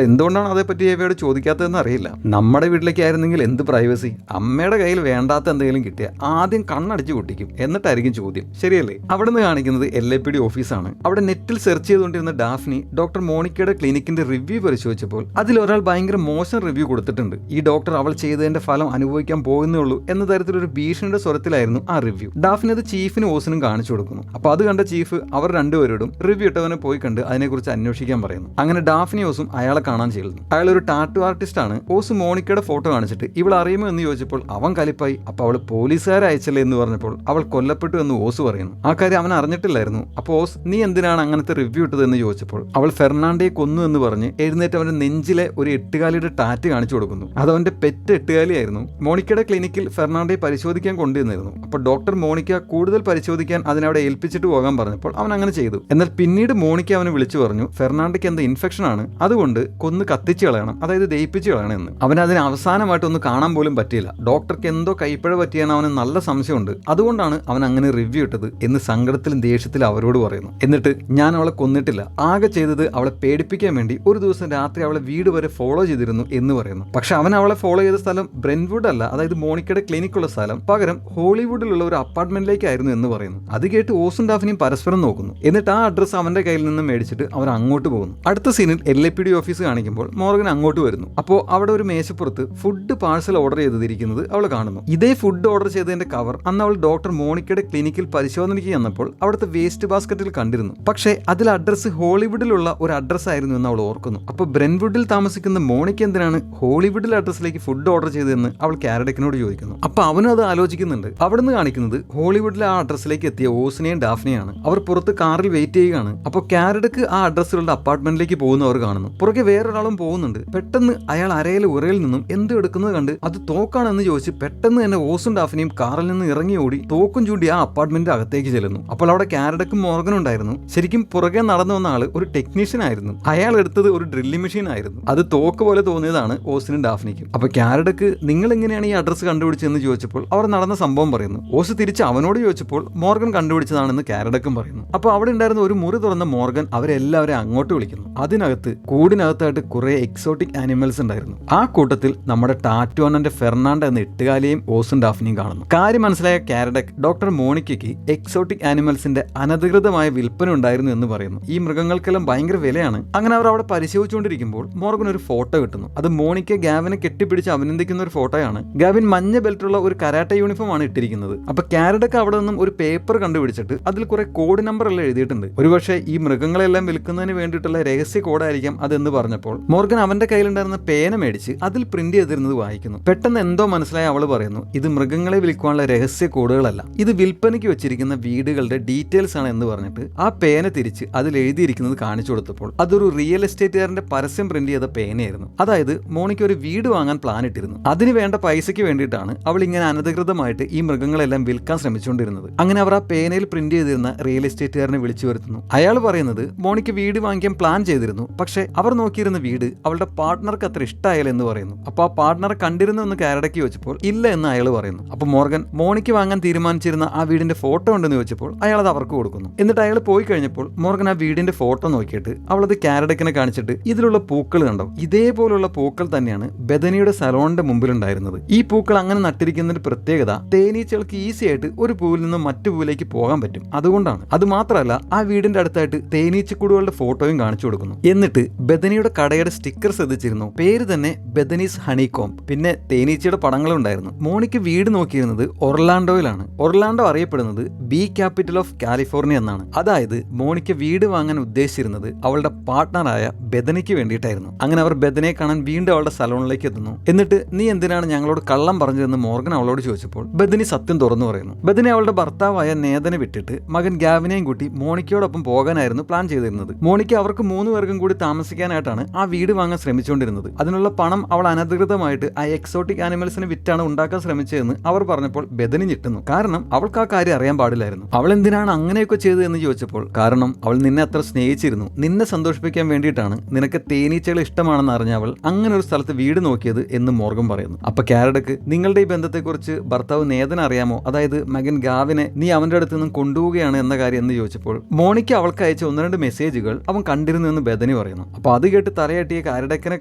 എന്തുകൊണ്ടാണ് അതേപ്പറ്റി ഏവയോട് ചോദിക്കാത്തതെന്ന് അറിയില്ല. നമ്മുടെ വീട്ടിലേക്കായിരുന്നെങ്കിൽ എന്ത് പ്രൈവസി? അമ്മയുടെ കയ്യിൽ വേണ്ടാത്ത എന്തെങ്കിലും കിട്ടിയ ആദ്യം കണ്ണടിച്ച് പൊട്ടിക്കും, എന്നിട്ടായിരിക്കും ചോദ്യം, ശരിയല്ലേ? അവിടെ നിന്ന് കാണിക്കുന്നത് LAPD ഓഫീസാണ്. അവിടെ നെറ്റിൽ സെർച്ച് ചെയ്തുകൊണ്ടിരുന്ന ഡാഫ്നി ഡോക്ടർ മോണിക്കയുടെ ക്ലിനിക്കിന്റെ റിവ്യൂ പരിശോധിച്ചപ്പോൾ അതിലൊരാൾ ഭയങ്കര മോശം റിവ്യൂ കൊടുത്തിട്ടുണ്ട്. ഈ ഡോക്ടർ അവൾ ചെയ്തതിന്റെ ഫലം അനുഭവിക്കാൻ പോകുന്നേ ഉള്ളൂ എന്ന തരത്തിലൊരു ഭീഷണിയുടെ സ്വരത്തിലായിരുന്നു ആ റിവ്യൂ. ഡാഫ്നി അത് ചീഫിനും ഓസിനും കാണിച്ചു കൊടുക്കുന്നു. അപ്പൊ അത് കണ്ട ചീഫ് അവർ രണ്ടുപേരോടും റിവ്യൂ ഇട്ടവനെ പോയി കണ്ട് അതിനെക്കുറിച്ച് അന്വേഷിക്കാൻ പറയുന്നു. അങ്ങനെ ഡാഫ്നി ഓസും അയാളെ കാണാൻ ചെല്ലുന്നു. അയാൾ ഒരു ടാറ്റു ആർട്ടിസ്റ്റ് ആണ്. ഓസ് മോണിക്കയുടെ ഫോട്ടോ കാണിച്ചിട്ട് ഇവൾ അറിയുമോ എന്ന് ചോദിച്ചപ്പോൾ അവൻ കലിപ്പായി. അപ്പൊ അവൾ പോലീസുകാരെ അയച്ചല്ലേ എന്ന് പറഞ്ഞപ്പോൾ അവൾ കൊല്ലപ്പെട്ടു എന്ന് ഓസ് പറയുന്നു. ആ കാര്യം അവൻ അറിഞ്ഞിട്ടില്ലായിരുന്നു. അപ്പോൾ ഓസ് നീ എന്തിനാണ് അങ്ങനത്തെ റിവ്യൂ ഇട്ടത് എന്ന് ചോദിച്ചപ്പോൾ അവൾ ഫെർണാണ്ടയെ കൊന്നു എന്ന് പറഞ്ഞ് എഴുന്നേറ്റ് അവന്റെ നെഞ്ചിലെ ഒരു എട്ടുകാലിയുടെ ടാറ്റ് കാണിച്ചു കൊടുക്കുന്നു. അത് അവന്റെ പെറ്റ് എട്ടുകാലിയായിരുന്നു. മോണിക്കയുടെ ക്ലിനിക്കിൽ ഫെർണാണ്ടയെ പരിശോധിക്കാൻ കൊണ്ടുവന്നിരുന്നു. അപ്പോൾ ഡോക്ടർ മോണിക്ക കൂടുതൽ പരിശോധിക്കാൻ അതിനവിടെ ഏൽപ്പിച്ചിട്ട് പോകാൻ പറഞ്ഞപ്പോൾ അവൻ അങ്ങനെ ചെയ്തു. എന്നാൽ പിന്നീട് മോണിക്ക അവനെ വിളിച്ചു പറഞ്ഞു ഫെർണാണ്ടയ്ക്ക് എന്താ ഇൻഫെക്ഷൻ ആണ്, അതുകൊണ്ട് കൊന്ന് കത്തിച്ചു കളയണം, അതായത് ദയിപ്പിച്ചു കളയണം എന്ന്. അവൻ അതിന് അവസാനമായിട്ടൊന്ന് കാണാൻ പോലും പറ്റിയില്ല. ഡോക്ടർക്ക് എന്തോ കൈപ്പിഴ പറ്റിയാണ് അവന് നല്ല സംശയമുണ്ട്, അതുകൊണ്ടാണ് അവൻ അങ്ങനെ റിവ്യൂ ഇട്ടത് എന്ന് സങ്കടത്തിലും ദേഷ്യത്തിലും അവരോട് പറയുന്നു. എന്നിട്ട് ഞാൻ അവളെ കൊന്നിട്ടില്ല, ആകെ ചെയ്തത് അവളെ പേടിപ്പിക്കാൻ വേണ്ടി ഒരു ദിവസം രാത്രി അവളെ വീട് വരെ ഫോളോ ചെയ്തിരുന്നു എന്ന് പറയുന്നു. പക്ഷെ അവൻ അവളെ ഫോളോ ചെയ്ത സ്ഥലം ബ്രെൻവുഡ് അല്ല, അതായത് മോണിക്കയുടെ ക്ലിനിക്കുള്ള സ്ഥലം, പകരം ഹോളിവുഡിലുള്ള ഒരു അപ്പാർട്ട്മെന്റിലേക്കായിരുന്നു എന്ന് പറയുന്നു. അത് കേട്ട് ഓസും ഡാഫ്നിയും പരസ്പരം നോക്കുന്നു. എന്നിട്ട് ആ അഡ്രസ് അവന്റെ കയ്യിൽ നിന്ന് മേടിച്ചിട്ട് അവർ അങ്ങോട്ട് പോകുന്നു. അടുത്ത സീനിൽ LAPD ഓഫീസ് കാണിക്കുമ്പോൾ മോർഗൻ അങ്ങോട്ട് വരുന്നു. അപ്പോൾ അവിടെ ഒരു മേശപ്പുറത്ത് ഫുഡ് പാഴ്സൽ ഓർഡർ ചെയ്തിരിക്കുന്നത് അവൾ കാണുന്നു. ഇതേ ഫുഡ് ഓർഡർ ചെയ്തതിന്റെ കവർ അന്ന് അവൾ ഡോക്ടർ മോണിക്കയുടെ ക്ലിനിക്കിൽ പരിശോധനയ്ക്ക് ചെന്നപ്പോൾ അവിടുത്തെ വേസ്റ്റ് ബാസ്ക്കറ്റിൽ കണ്ടിരുന്നു. പക്ഷേ അതിൽ അഡ്രസ് ഹോളിവുഡിലുള്ള ഒരു അഡ്രസ് ആയിരുന്നു എന്ന് അവൾ ഓർക്കുന്നു. അപ്പോൾ ബ്രെൻവുഡിൽ താമസിക്കുന്ന മോണിക്ക എന്തിനാണ് ഹോളിവുഡിൽ അഡ്രസ്സിലേക്ക് ഫുഡ് ഓർഡർ ചെയ്തതെന്ന് അവൾ കാരഡക്കിനോട് ചോദിക്കുന്നു. അപ്പൊ അവനും അത് ആലോചിക്കുന്നുണ്ട്. അവിടുന്ന് കാണിക്കുന്നത് ഹോളിവുഡിലെ ആ അഡ്രസ്സിലേക്ക് എത്തിയ ഓസിനെയും ഡാഫ്നെയാണ്. അവർ പുറത്ത് കാറിൽ വെയിറ്റ് ചെയ്യുകയാണ്. അപ്പോൾ കാരഡക്ക് ആ അഡ്രസ്സുകളുടെ അപ്പാർട്ട്മെന്റിലേക്ക് പോകുന്നവർ കാണുന്നു. പുറകെ വേറൊരാളും പോകുന്നുണ്ട്. പെട്ടെന്ന് അയാൾ അരയിലെ ഉറയിൽ നിന്നും എന്തോ എടുക്കുന്നത് കണ്ട് അത് തോക്കാണെന്ന് ചോദിച്ച് പെട്ടെന്ന് തന്നെ ഓസും ഡാഫ്നിയും കാറിൽ നിന്ന് ഇറങ്ങി ഓടി തോക്കും ചൂണ്ടി ആ അപ്പാർട്ട്മെന്റിന്റെ അകത്തേക്ക് ചെല്ലുന്നു. അപ്പോൾ അവിടെ കാരഡക്കും മോർഗനും ഉണ്ടായിരുന്നു. ശരിക്കും പുറകെ നടന്നു വന്ന ആള് ഒരു ടെക്നീഷ്യൻ ആയിരുന്നു. അയാൾ എടുത്തത് ഒരു ഡ്രില്ലിംഗ് മെഷീൻ ആയിരുന്നു. അത് തോക്ക് പോലെ തോന്നിയതാണ് ഓസിനും ഡാഫ്നിക്കും. അപ്പൊ കാരഡക്ക് നിങ്ങൾ എങ്ങനെയാണ് ഈ അഡ്രസ് കണ്ടുപിടിച്ചതെന്ന് ചോദിച്ചപ്പോൾ അവർ നടന്ന സംഭവം പറയുന്നു. ഓസ് തിരിച്ച് അവനോട് ചോദിച്ചപ്പോൾ മോർഗൻ കണ്ടുപിടിച്ചതാണെന്ന് കാരഡക്കും പറയുന്നു. അപ്പൊ അവിടെ ഉണ്ടായിരുന്ന ഒരു മുറി തുറന്ന മോർഗൻ അവരെല്ലാവരെയും അങ്ങോട്ട് വിളിക്കുന്നു. അതിനകത്ത് കൂടിനകത്തായിട്ട് കുറെ എക്സോട്ടിക് ആനിമൽസ് ഉണ്ടായിരുന്നു. ആ കൂട്ടത്തിൽ നമ്മുടെ ടാറ്റുവാനന്റെ ഫെർണാണ്ട എന്ന എട്ടുകാലിയെയും ഓസും ഡാഫ്നിയും കാണുന്നു. കാര്യം മനസ്സിലായ കാരഡക് ഡോക്ടർ മോണിക്കയ്ക്ക് എക്സോട്ടിക് ആനിമൽസിന്റെ അനധികൃതമായ വിൽപ്പന ഉണ്ടായിരുന്നു എന്ന് പറയുന്നു. ഈ മൃഗങ്ങൾക്കെല്ലാം ഭയങ്കര വിലയാണ്. അങ്ങനെ അവർ അവിടെ പരിശോധിച്ചുകൊണ്ടിരിക്കുമ്പോൾ മോർഗൻ ഒരു ഫോട്ടോ കിട്ടുന്നു. അത് മോണിക്ക ഗാവിനെ കെട്ടിപ്പിടിച്ച് അഭിനന്ദിക്കുന്ന ഒരു ഫോട്ടോയാണ്. ഗാവിൻ മഞ്ഞ ബെൽറ്റുള്ള ഒരു കരാട്ട യൂണിഫോം ആണ് ഇട്ടിരിക്കുന്നത്. അപ്പൊ കാരഡക്ക് അവിടെ നിന്നും ഒരു പേപ്പർ കണ്ടുപിടിച്ചിട്ട് അതിൽ കുറെ കോഡ് നമ്പർ എല്ലാം എഴുതിയിട്ടുണ്ട്. ഒരുപക്ഷെ ഈ മൃഗങ്ങളെല്ലാം വിൽക്കുന്നതിന് വേണ്ടിയിട്ടുള്ള രഹസ്യ കോഡായിരിക്കാം അതെന്ന് പറഞ്ഞപ്പോൾ മോർഗൻ അവന്റെ കയ്യിലുണ്ടായിരുന്ന പേന മേടിച്ച് അതിൽ പ്രിന്റ് ചെയ്തിരുന്നത് വായിക്കുന്നു. പെട്ടെന്ന് എന്തോ മനസ്സിലായി അവൾ പറയുന്നു ഇത് മൃഗങ്ങളെ വിൽക്കാനുള്ള രഹസ്യ കോഡുകളല്ല, ഇത് വിൽപ്പനയ്ക്ക് വെച്ചിരിക്കുന്ന വീടുകളുടെ ഡീറ്റെയിൽസ് ആണ് എന്ന് പറഞ്ഞിട്ട് ആ പേന തിരിച്ച് അതിൽ എഴുതിയിരിക്കുന്നത് കാണിച്ചു കൊടുത്തപ്പോൾ അതൊരു റിയൽ എസ്റ്റേറ്റുകാരന്റെ പരസ്യം പ്രിന്റ് ചെയ്ത പേനയായിരുന്നു. അതായത് മോണിക്ക് ഒരു വീട് വാങ്ങാൻ പ്ലാൻ ഇട്ടിരുന്നു. അതിന് വേണ്ട പൈസയ്ക്ക് വേണ്ടിയിട്ടാണ് അവൾ ഇങ്ങനെ അനധികൃതമായിട്ട് ഈ മൃഗങ്ങളെല്ലാം വിൽക്കാൻ ശ്രമിച്ചുകൊണ്ടിരുന്നത്. അങ്ങനെ അവർ ആ പേനയിൽ പ്രിന്റ് ചെയ്തിരുന്ന റിയൽ എസ്റ്റേറ്റുകാരനെ വിളിച്ചു വരുത്തുന്നു. അയാൾ പറയുന്നത് മോണിക്ക് വീട് വാങ്ങിക്കാൻ പ്ലാൻ ചെയ്തിരുന്നു, പക്ഷെ അവർ നോക്കിയിരുന്ന വീട് അവളുടെ പാർട്ട്ണർക്ക് അത്ര ഇഷ്ടമായാലും എന്ന് പറയുന്നു. അപ്പൊ ആ പാർട്ട്ണറെ കണ്ടിരുന്നു എന്ന് കാരഡക്ക് ചോദിച്ചപ്പോൾ ഇല്ല എന്ന് അയാൾ പറയുന്നു. അപ്പൊ മോർഗൻ മോണിക്ക് വാങ്ങാൻ തീരുമാനിച്ചിരുന്ന ആ വീടിന്റെ ഫോട്ടോ ഉണ്ടെന്ന് ചോദിച്ചപ്പോൾ അയാൾ അത് അവർക്ക് കൊടുക്കുന്നു. എന്നിട്ട് അയാൾ പോയി കഴിഞ്ഞപ്പോൾ മോർഗൻ ആ വീടിന്റെ ഫോട്ടോ നോക്കിയിട്ട് അവളത് കാരഡക്കിനെ കാണിച്ചിട്ട് ഇതിലുള്ള പൂക്കൾ കണ്ടോ, ഇതേപോലുള്ള പൂക്കൾ തന്നെയാണ് ബെഥനിയുടെ സലോണിന്റെ മുമ്പിലുണ്ടായിരുന്നത്. ഈ പൂക്കൾ അങ്ങനെ നട്ടിരിക്കുന്നതിന്റെ പ്രത്യേകത തേനീച്ചകൾക്ക് ഈസി ആയിട്ട് ഒരു പൂവിൽ നിന്ന് മറ്റു പൂവിലേക്ക് പോകാൻ പറ്റും, അതുകൊണ്ടാണ്. അത് മാത്രമല്ല ആ വീടിന്റെ അടുത്തായിട്ട് തേനീച്ചക്കൂടുകളുടെ ഫോട്ടോയും കാണിച്ചു കൊടുക്കുന്നു. എന്നിട്ട് ബെഥനിയുടെ കടയുടെ സ്റ്റിക്കർ ശ്രദ്ധിച്ചിരുന്നു. പേര് തന്നെ ബെഥനീസ് ഹണികോംബ്. പിന്നെ തേനീച്ചയുടെ പടങ്ങളും ഉണ്ടായിരുന്നു. മോണിക്ക് വീട് നോക്കിയിരുന്നത് ഒർലാൻഡോയിലാണ്. ഒർലാൻഡോ അറിയപ്പെടുന്നത് ബി ക്യാപിറ്റൽ ഓഫ് കാലിഫോർണിയ എന്നാണ്. അതായത് മോണിക്ക് വീട് വാങ്ങാൻ ഉദ്ദേശിച്ചിരുന്നത് അവളുടെ പാർട്ട്ണറായ ബെഥനിക്ക് വേണ്ടിയിട്ടായിരുന്നു. അങ്ങനെ അവർ ബെഥനിയെ കാണാൻ വീണ്ടും അവളുടെ സലോണിലേക്ക് എത്തുന്നു. എന്നിട്ട് നീ എന്തിനാണ് ഞങ്ങളോട് കള്ളം പറഞ്ഞതെന്ന് മോർഗൻ അവളോട് ചോദിച്ചപ്പോൾ ബെഥനി സത്യം തുറന്നു പറയുന്നു. ബെഥനി അവളുടെ ഭർത്താവായ നേതനെ വിട്ടിട്ട് മകൻ ഗാവിനെയും കൂട്ടി മോണിക്കയോടൊപ്പം പോകാനായിരുന്നു പ്ലാൻ ചെയ്തിരുന്നത്. മോണിക്ക അവർക്ക് 3 പേർക്കും കൂടി താമസിക്കാനായിട്ടാണ് ആ വീട് വാങ്ങാൻ ശ്രമിച്ചുകൊണ്ടിരുന്നത്. അതിനുള്ള പണം അവൾ അനധികൃതമായിട്ട് ആ എക്സോട്ടിക് ആനിമൽസിനെ വിറ്റാണ് ഉണ്ടാക്കാൻ ശ്രമിച്ചതെന്ന് അവർ പറഞ്ഞപ്പോൾ ബെഥനി ഞെട്ടുന്നു. കാരണം അവൾക്ക് ആ കാര്യം അറിയാൻ പാടില്ലായിരുന്നു. അവൾ എന്തിനാണ് അങ്ങനെയൊക്കെ ചെയ്തതെന്ന് ചോദിച്ചപ്പോൾ കാരണം അവൾ നിന്നെ അത്ര സ്നേഹിച്ചിരുന്നു, നിന്നെ സന്തോഷിപ്പിക്കാൻ വേണ്ടിയിട്ടാണ് നിനക്ക് തേനീച്ചകൾ ഇഷ്ടമാണെന്ന് അറിഞ്ഞ അവൾ അങ്ങനെ ഒരു സ്ഥലത്ത് വീട് നോക്കിയത് എന്ന് മോർഗൻ പറയുന്നു. അപ്പൊ കാരഡക്ക് നിങ്ങളുടെ ഈ ബന്ധത്തെക്കുറിച്ച് ഭർത്താവ് നേതന അറിയാമോ, അതായത് മകൻ ഗാവിനെ നീ അവന്റെ അടുത്ത് നിന്നും കൊണ്ടുപോവുകയാണ് എന്ന കാര്യം എന്ന് ചോദിച്ചപ്പോൾ മോണിക്ക് അവൾക്ക് അയച്ച 1-2 മെസ്സേജുകൾ വീഡിയോകൾ അവൻ കണ്ടിരുന്നു എന്ന് ബെഥനി പറയുന്നു. അപ്പൊ അത് കേട്ട് തലയാട്ടിയ കാരഡക്കനെ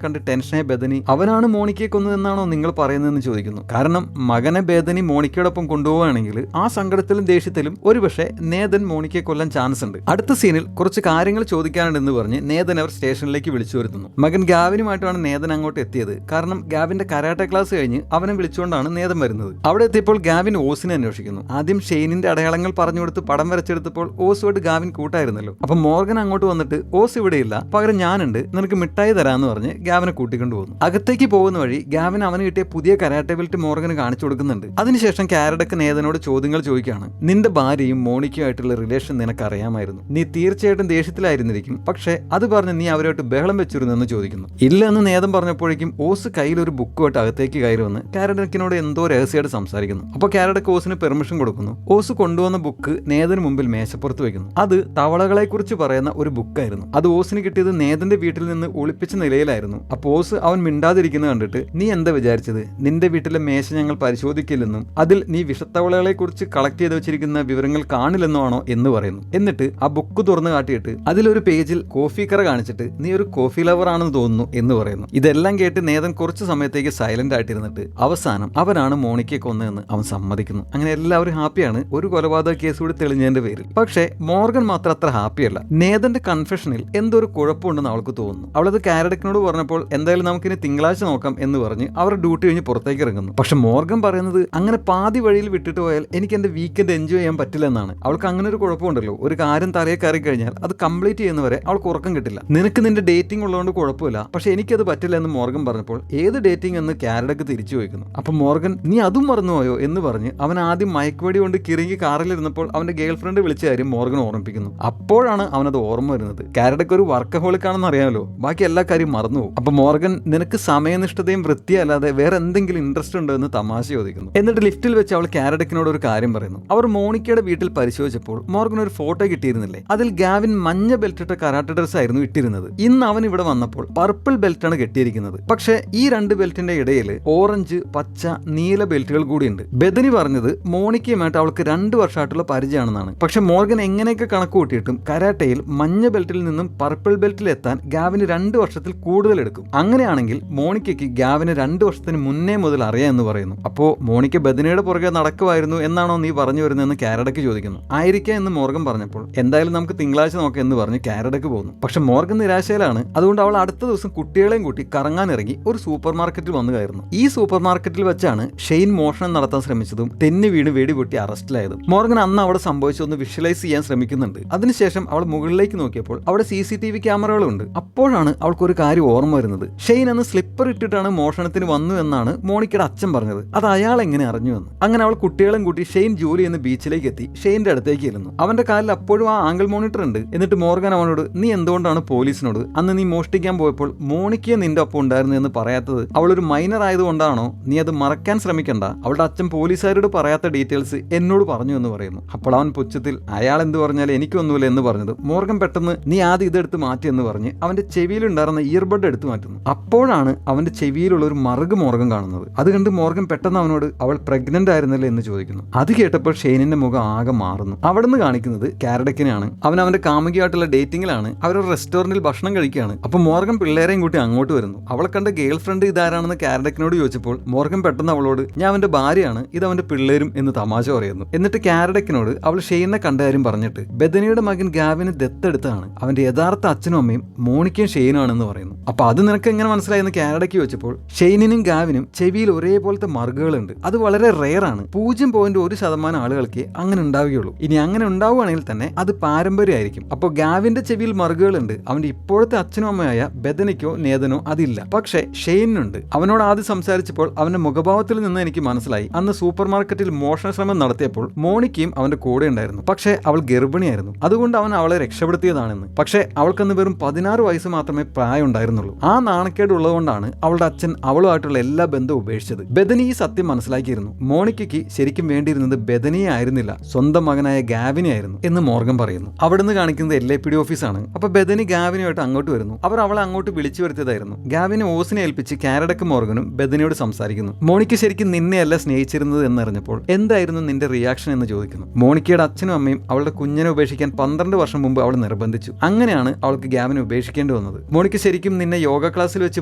കണ്ട് ടെൻഷനായ ബെഥനി അവനാണ് മോണിക്കയെ കൊന്നതെന്നാണോ നിങ്ങൾ പറയുന്നതെന്ന് ചോദിക്കുന്നു. കാരണം മകനെ ബെഥനി മോണിക്കയോടൊപ്പം കൊണ്ടുപോവുകയാണെങ്കിൽ ആ സങ്കടത്തിലും ദേഷ്യത്തിലും ഒരുപക്ഷെ നേതൻ മോണിക്കയെ കൊല്ലാൻ ചാൻസ് ഉണ്ട്. അടുത്ത സീനിൽ കുറച്ച് കാര്യങ്ങൾ ചോദിക്കാനുണ്ടെന്ന് പറഞ്ഞ് നേതൻ അവർ സ്റ്റേഷനിലേക്ക് വിളിച്ചു വരുത്തുന്നു. മകൻ ഗാവിനുമായിട്ടാണ് നേതൻ അങ്ങോട്ട് എത്തിയത്. കാരണം ഗാവിന്റെ കരാട്ടെ ക്ലാസ് കഴിഞ്ഞ് അവനെ വിളിച്ചുകൊണ്ടാണ് നേതൻ വരുന്നത്. അവിടെ എത്തിയപ്പോൾ ഗാവിൻ ഓസിനെ അന്വേഷിക്കുന്നു. ആദ്യം ഷെയ്നിന്റെ അടയാളങ്ങൾ പറഞ്ഞു കൊടുത്ത് പടം വരച്ചെടുത്തപ്പോൾ ഓസുമായിട്ട് ഗാവിൻ കൂട്ടായിരുന്നല്ലോ. അപ്പൊ മോർഗൻ അങ്ങോട്ട് വന്നിട്ട് ഓസ് ഇവിടെയില്ല, പകരം ഞാനുണ്ട്, നിനക്ക് മിഠായി തരാന്ന് പറഞ്ഞ് ഗാവിനെ കൂട്ടിക്കൊണ്ടു പോകുന്നു. അകത്തേക്ക് പോകുന്ന വഴി ഗാവിൻ അവന് കിട്ടിയ പുതിയ കരാട്ടെ ബെൽറ്റ് മോർഗന് കാണിച്ചു കൊടുക്കുന്നുണ്ട്. അതിനുശേഷം കാരഡക്ക് നേതനോട് ചോദ്യങ്ങൾ ചോദിക്കുകയാണ്. നിന്റെ ഭാര്യയും മോണിക്കയുമായിട്ടുള്ള റിലേഷൻ നിനക്ക് അറിയാമായിരുന്നു, നീ തീർച്ചയായിട്ടും ദേഷ്യത്തിലായിരുന്നിരിക്കും, പക്ഷേ അത് പറഞ്ഞ് നീ അവരുമായിട്ട് ബഹളം വെച്ചിരുന്നെന്ന് ചോദിക്കുന്നു. ഇല്ല എന്ന് നേതം പറഞ്ഞപ്പോഴേക്കും ഓസ് കയ്യിൽ ഒരു ബുക്കുമായിട്ട് അകത്തേക്ക് കയറി വന്ന് കാരഡക്കിനോട് എന്തോ രഹസ്യമായിട്ട് സംസാരിക്കുന്നു. അപ്പോൾ കാരഡക്ക് ഓസിന് പെർമിഷൻ കൊടുക്കുന്നു. ഓസ് കൊണ്ടുവന്ന ബുക്ക് നേതന് മുമ്പിൽ മേശപ്പുറത്ത് വെക്കുന്നു. അത് തവളകളെ കുറിച്ച് പറയുന്ന ഒരു ബുക്കായിരുന്നു. അത് ഓസിന് കിട്ടിയത് നേതന്റെ വീട്ടിൽ നിന്ന് ഒളിപ്പിച്ച നിലയിലായിരുന്നു. അപ്പോൾ ഓസ് അവൻ മിണ്ടാതിരിക്കുന്നത് കണ്ടിട്ട് നീ എന്താ വിചാരിച്ചത്, നിന്റെ വീട്ടിലെ മേശ ഞങ്ങൾ പരിശോധിക്കില്ലെന്നും അതിൽ നീ വിഷത്തവളകളെ കുറിച്ച് കളക്ട് ചെയ്ത് വെച്ചിരിക്കുന്ന വിവരങ്ങൾ കാണില്ലെന്നോ ആണോ എന്ന് പറയുന്നു. എന്നിട്ട് ആ ബുക്ക് തുറന്നു കാട്ടിയിട്ട് അതിലൊരു പേജിൽ കോഫി കറ കാണിച്ചിട്ട് നീ ഒരു കോഫി ലവർ ആണെന്ന് തോന്നുന്നു എന്ന് പറയുന്നു. ഇതെല്ലാം കേട്ട് നേതൻ കുറച്ച് സമയത്തേക്ക് സൈലന്റ് ആയിട്ടിരുന്നിട്ട് അവസാനം അവനാണ് മോണിക്കയെ കൊന്നതെന്ന് അവൻ സമ്മതിക്കുന്നു. അങ്ങനെ എല്ലാവരും ഹാപ്പിയാണ് ഒരു കൊലപാതക കേസ് കൂടി തെളിഞ്ഞതിന്റെ പേരിൽ. പക്ഷേ മോർഗൻ മാത്രം അത്ര ഹാപ്പിയല്ല. നേതന്റെ കൺഫെഷനിൽ എന്തോ ഒരു കുഴപ്പമുണ്ടെന്ന് അവൾക്ക് തോന്നുന്നു. അവളത് കാരഡക്കിനോട് പറഞ്ഞപ്പോൾ എന്തായാലും നമുക്കിനി തിങ്കളാഴ്ച നോക്കാം എന്ന് പറഞ്ഞ് അവർ ഡ്യൂട്ടി കഴിഞ്ഞ് പുറത്തേക്ക് ഇറങ്ങുന്നു. പക്ഷെ മോർഗൻ പറയുന്നത് അങ്ങനെ പാതി വഴിയിൽ വിട്ടിട്ട് പോയാൽ എനിക്ക് എന്റെ വീക്കെൻഡ് എൻജോയ് ചെയ്യാൻ പറ്റില്ല എന്നാണ്. അവൾക്ക് അങ്ങനെ ഒരു കുഴപ്പമുണ്ടല്ലോ, ഒരു കാര്യം തലയെ കയറി കഴിഞ്ഞാൽ അത് കംപ്ലീറ്റ് ചെയ്യുന്നവരെ അവൾക്ക് ഉറക്കം കിട്ടില്ല. നിനക്ക് നിന്റെ ഡേറ്റിംഗ് ഉള്ളതുകൊണ്ട് കുഴപ്പമില്ല, പക്ഷെ എനിക്കത് പറ്റില്ല എന്ന് മോർഗൻ പറഞ്ഞപ്പോൾ ഏത് ഡേറ്റിംഗ് എന്ന് കാരഡക്ക് തിരിച്ചു ചോദിക്കുന്നു. അപ്പൊ മോർഗൻ നീ അതും മറന്നുപോയോ എന്ന് പറഞ്ഞ് അവൻ ആദ്യം മയക്കുവെടി കൊണ്ട് കിറങ്ങി കാറിലിരുന്നപ്പോൾ അവന്റെ ഗേൾ ഫ്രണ്ട് വിളിച്ച കാര്യം മോർഗൻ ഓർമ്മിപ്പിക്കുന്നു. അപ്പോഴാണ് അവനത് ഓർമ്മ വരുന്നത്. കാരഡക്ക് ഒരു വർക്കഹോളിക് ആണെന്ന് അറിയാമല്ലോ, ബാക്കി എല്ലാ കാര്യം മറന്നുപോകും. അപ്പൊ മോർഗൻ നിനക്ക് സമയനിഷ്ഠതയും വൃത്തിയല്ലാതെ വേറെ എന്തെങ്കിലും ഇൻട്രസ്റ്റ് ഉണ്ടോ എന്ന് തമാശ ചോദിക്കുന്നു. എന്നിട്ട് ലിഫ്റ്റിൽ വെച്ച് അവൾ കാരഡക്കിനോട് ഒരു കാര്യം പറയുന്നു. അവർ മോണിക്കയുടെ വീട്ടിൽ പരിശോധിച്ചപ്പോൾ മോർഗൻ ഒരു ഫോട്ടോ കിട്ടിയിരുന്നില്ലേ, അതിൽ ഗാവിൻ മഞ്ഞ ബെൽറ്റ് ഇട്ട കരാട്ടെ ഡ്രസ് ആയിരുന്നു ഇട്ടിരുന്നത്. ഇന്ന് അവൻ ഇവിടെ വന്നപ്പോൾ പർപ്പിൾ ബെൽറ്റ് ആണ് കെട്ടിയിരിക്കുന്നത്. പക്ഷേ ഈ രണ്ട് ബെൽറ്റിന്റെ ഇടയിൽ ഓറഞ്ച്, പച്ച, നീല ബെൽറ്റുകൾ കൂടിയുണ്ട്. ബെഥനി പറഞ്ഞത് മോണിക്കയുമായിട്ട് അവൾക്ക് 2 വർഷമായിട്ടുള്ള പരിചയമാണെന്നാണ്. പക്ഷെ മോർഗൻ എങ്ങനെയൊക്കെ കണക്ക് കൂട്ടിയിട്ടും കരാട്ടയിൽ മഞ്ഞ ബെൽറ്റിൽ നിന്നും പർപ്പിൾ ബെൽറ്റിൽ എത്താൻ ഗാവിന് 2 വർഷത്തിൽ കൂടുതൽ എടുക്കും. അങ്ങനെയാണെങ്കിൽ മോണിക്കയ്ക്ക് ഗാവിന് 2 വർഷത്തിന് മുന്നേ മുതൽ അറിയാം എന്ന് പറയുന്നു. അപ്പോ മോണിക്ക ബെഥനിയുടെ പുറകെ നടക്കുമായിരുന്നു എന്നാണോ നീ പറഞ്ഞു വരുന്നതെന്ന് കാരഡക്ക് ചോദിക്കുന്നു. ആയിരിക്കാം എന്ന് മോർഗൻ പറഞ്ഞപ്പോൾ എന്തായാലും നമുക്ക് തിങ്കളാഴ്ച നോക്കാം എന്ന് പറഞ്ഞ് കാരഡക്ക് പോകുന്നു. പക്ഷെ മോർഗൻ നിരാശയിലാണ്. അതുകൊണ്ട് അവൾ അടുത്ത ദിവസം കുട്ടികളെയും കൂട്ടി കറങ്ങാൻ ഇറങ്ങി ഒരു സൂപ്പർ മാർക്കറ്റിൽ വന്നു കയറുന്നു. ഈ സൂപ്പർ മാർക്കറ്റിൽ വെച്ചാണ് ഷെയ്ൻ മോഷണം നടത്താൻ ശ്രമിച്ചതും തെന്നി വീണ് വെടിപൊട്ടി അറസ്റ്റിലായതും. മോർഗൻ അന്ന് അവിടെ സംഭവിച്ചൊന്ന് വിഷ്വലൈസ് ചെയ്യാൻ ശ്രമിക്കുന്നുണ്ട്. അതിനുശേഷം അവൾ മുകളിലേക്ക് നോക്കിയപ്പോൾ അവിടെ CCTV ക്യാമറകളുണ്ട്. അപ്പോഴാണ് അവൾക്ക് ഒരു കാര്യം ഓർമ്മ വരുന്നത്. ഷെയ്ൻ അന്ന് സ്ലിപ്പർ ഇട്ടിട്ടാണ് മോഷണത്തിന് വന്നു എന്നാണ് മോണിക്കയുടെ അച്ഛൻ പറഞ്ഞത്. അത് അയാൾ എങ്ങനെ അറിഞ്ഞു എന്ന്. അങ്ങനെ അവൾ കുട്ടികളെയും കൂട്ടി ഷെയ്ൻ ജോലി ചെയ്യുന്ന ബീച്ചിലേക്ക് എത്തി ഷെയ്ന്റെ അടുത്തേക്ക് ചെല്ലുന്നു. അവന്റെ കാലിൽ അപ്പോഴും ആ ആംഗിൾ മോണിറ്റർ ഉണ്ട്. എന്നിട്ട് മോർഗൻ അവനോട് നീ എന്തുകൊണ്ടാണ് പോലീസിനോട് അന്ന് നീ മോഷ്ടിക്കാൻ പോയപ്പോൾ മോണിക്ക നിന്റെ ഒപ്പം ഉണ്ടായിരുന്നു എന്ന് പറയാത്തത്? അവളൊരു മൈനർ ആയതുകൊണ്ടാണോ? നീ അത് മറക്കാൻ ശ്രമിക്കണ്ട, അവളുടെ അച്ഛൻ പോലീസുകാരോട് പറയാത്ത ഡീറ്റെയിൽസ് എന്നോട് പറഞ്ഞു എന്ന് പറയുന്നു. അപ്പോൾ അവൻ പുച്ഛത്തിൽ അയാൾ എന്ത് പറഞ്ഞാലും എനിക്കൊന്നുമില്ല എന്ന് പറഞ്ഞത് മോർഗൻ പെട്ടെന്ന് നീ ആദ്യം ഇതെടുത്ത് മാറ്റി എന്ന് പറഞ്ഞ് അവന്റെ ചെവിയിലുണ്ടായിരുന്ന ഇയർബഡ് എടുത്ത് മാറ്റുന്നു. അപ്പോഴാണ് അവന്റെ ചെവിയിലുള്ള ഒരു മറുക് മോർഗൻ കാണുന്നത്. അത് കണ്ട് മോർഗൻ പെട്ടെന്ന് അവനോട് അവൾ പ്രഗ്നന്റ് ആയിരുന്നല്ലേ എന്ന് ചോദിക്കുന്നു. അത് കേട്ടപ്പോൾ ഷെയ്നിന്റെ മുഖം ആകെ മാറുന്നു. അവിടെ നിന്ന് കാണിക്കുന്നത് കാരഡക്കിനെയാണ്. അവൻ അവന്റെ കാമുകിയായിട്ടുള്ള ഡേറ്റിംഗിലാണ്. അവരൊരു റെസ്റ്റോറന്റിൽ ഭക്ഷണം കഴിക്കുകയാണ്. അപ്പൊ മോർഗൻ പിള്ളേരെയും കൂട്ടി അങ്ങോട്ട് വരുന്നു. അവളെ കണ്ട ഗേൾ ഫ്രണ്ട് ഇതാരാണെന്ന് കാരഡക്കിനോട് ചോദിച്ചപ്പോൾ മോർഗൻ പെട്ടെന്ന് അവളോട് ഞാൻ അവന്റെ ഭാര്യയാണ്, ഇത് അവന്റെ പിള്ളേരും എന്ന് തമാശ പറയുന്നു. എന്നിട്ട് കാരഡക്കിനോട് അവൾ ഷെയ്നെ കണ്ട കാര്യം പറഞ്ഞിട്ട് ബെഥനിയുടെ മകൻ ഗാവിന് ദത്തെടുത്താണ് അവന്റെ യഥാർത്ഥ അച്ഛനും അമ്മയും മോണിക്കയും ഷെയ്നാണെന്ന് പറയുന്നു. അപ്പൊ അത് നിനക്ക് എങ്ങനെ മനസ്സിലായെന്ന് കാരഡക്ക് ചോദിച്ചപ്പോൾ ഷെയ്നിനും ഗാവിനും ചെവിയിൽ ഒരേപോലത്തെ മറുകുകളുണ്ട്. അത് വളരെ റെയർ ആണ്. 0.1% ആളുകൾക്ക് അങ്ങനെ ഉണ്ടാവുകയുള്ളൂ. ഇനി അങ്ങനെ ഉണ്ടാവുകയാണെങ്കിൽ തന്നെ അത് പാരമ്പര്യമായിരിക്കും. അപ്പോൾ ഗാവിന്റെ ചെവിയിൽ മറുകുകളുണ്ട്. അവന്റെ ഇപ്പോഴത്തെ അച്ഛനും അമ്മയായ ബെഥനിക്കോ നേതനോ അതില്ല. പക്ഷെ ഷെയ്നുണ്ട്. അവനോട് ആദ്യം സംസാരിച്ചപ്പോൾ അവന്റെ മുഖഭാവത്തിൽ നിന്ന് എനിക്ക് മനസ്സിലായി അന്ന് സൂപ്പർ മാർക്കറ്റിൽ മോഷണ ശ്രമം നടത്തിയപ്പോൾ മോണിക്കയും അവന്റെ കൂടെ ഉണ്ടായിരുന്നു. പക്ഷെ അവൾ ഗർഭിണിയായിരുന്നു. അതുകൊണ്ട് അവൻ അവളെ രക്ഷപ്പെടുത്തിയതാണെന്ന്. പക്ഷെ അവൾക്കന്ന് വെറും 16 വയസ്സ് മാത്രമേ പ്രായം ഉണ്ടായിരുന്നുള്ളൂ. ആ നാണക്കേട് ഉള്ളതുകൊണ്ടാണ് അവളുടെ അച്ഛൻ അവളുമായിട്ടുള്ള എല്ലാ ബന്ധവും ഉപേക്ഷിച്ചത്. ബെഥനി ഈ സത്യം മനസ്സിലാക്കിയിരുന്നു. മോണിക്കയ്ക്ക് ശരിക്കും വേണ്ടിയിരുന്നത് ബെഥനിയെ ആയിരുന്നില്ല, സ്വന്തം മകനായ ഗാവിനെ ആയിരുന്നു എന്ന് മോർഗൻ പറയുന്നു. അവിടുന്ന് കാണിക്കുന്നത് LAPD ഓഫീസാണ്. അപ്പൊ ബെഥനി ഗാവിനുമായിട്ട് അങ്ങോട്ട് വരുന്നു. അവർ അവളെ അങ്ങോട്ട് വിളിച്ചു വരുത്തിയതായിരുന്നു. ഗാവിനെ ഓസിനെ ഏൽപ്പിച്ച് കാരഡക്ക് മോർഗനും ബെഥനിയോട് സംസാരിക്കുന്നു. മോണിക്ക ശരിക്കും നിന്നെയല്ല സ്നേഹിച്ചിരുന്നത് എന്നറിഞ്ഞപ്പോൾ എന്തായിരുന്നു നിന്റെ റിയാക്ഷൻ എന്ന് ചോദിക്കുന്നു. മോണിക്കയുടെ അച്ഛനും അമ്മയും അവളുടെ കുഞ്ഞിനെ ഉപേക്ഷിക്കാൻ 12 വർഷം മുമ്പ് അവൾ നിർബന്ധിച്ചു. വെച്ചു. അങ്ങനെയാണ് അവൾക്ക് ഗ്യാവിനെ ഉപേക്ഷിക്കേണ്ടി വന്നത്. മോണിക്ക ശരിക്കും നിന്നെ യോഗ ക്ലാസ്സിൽ വെച്ച്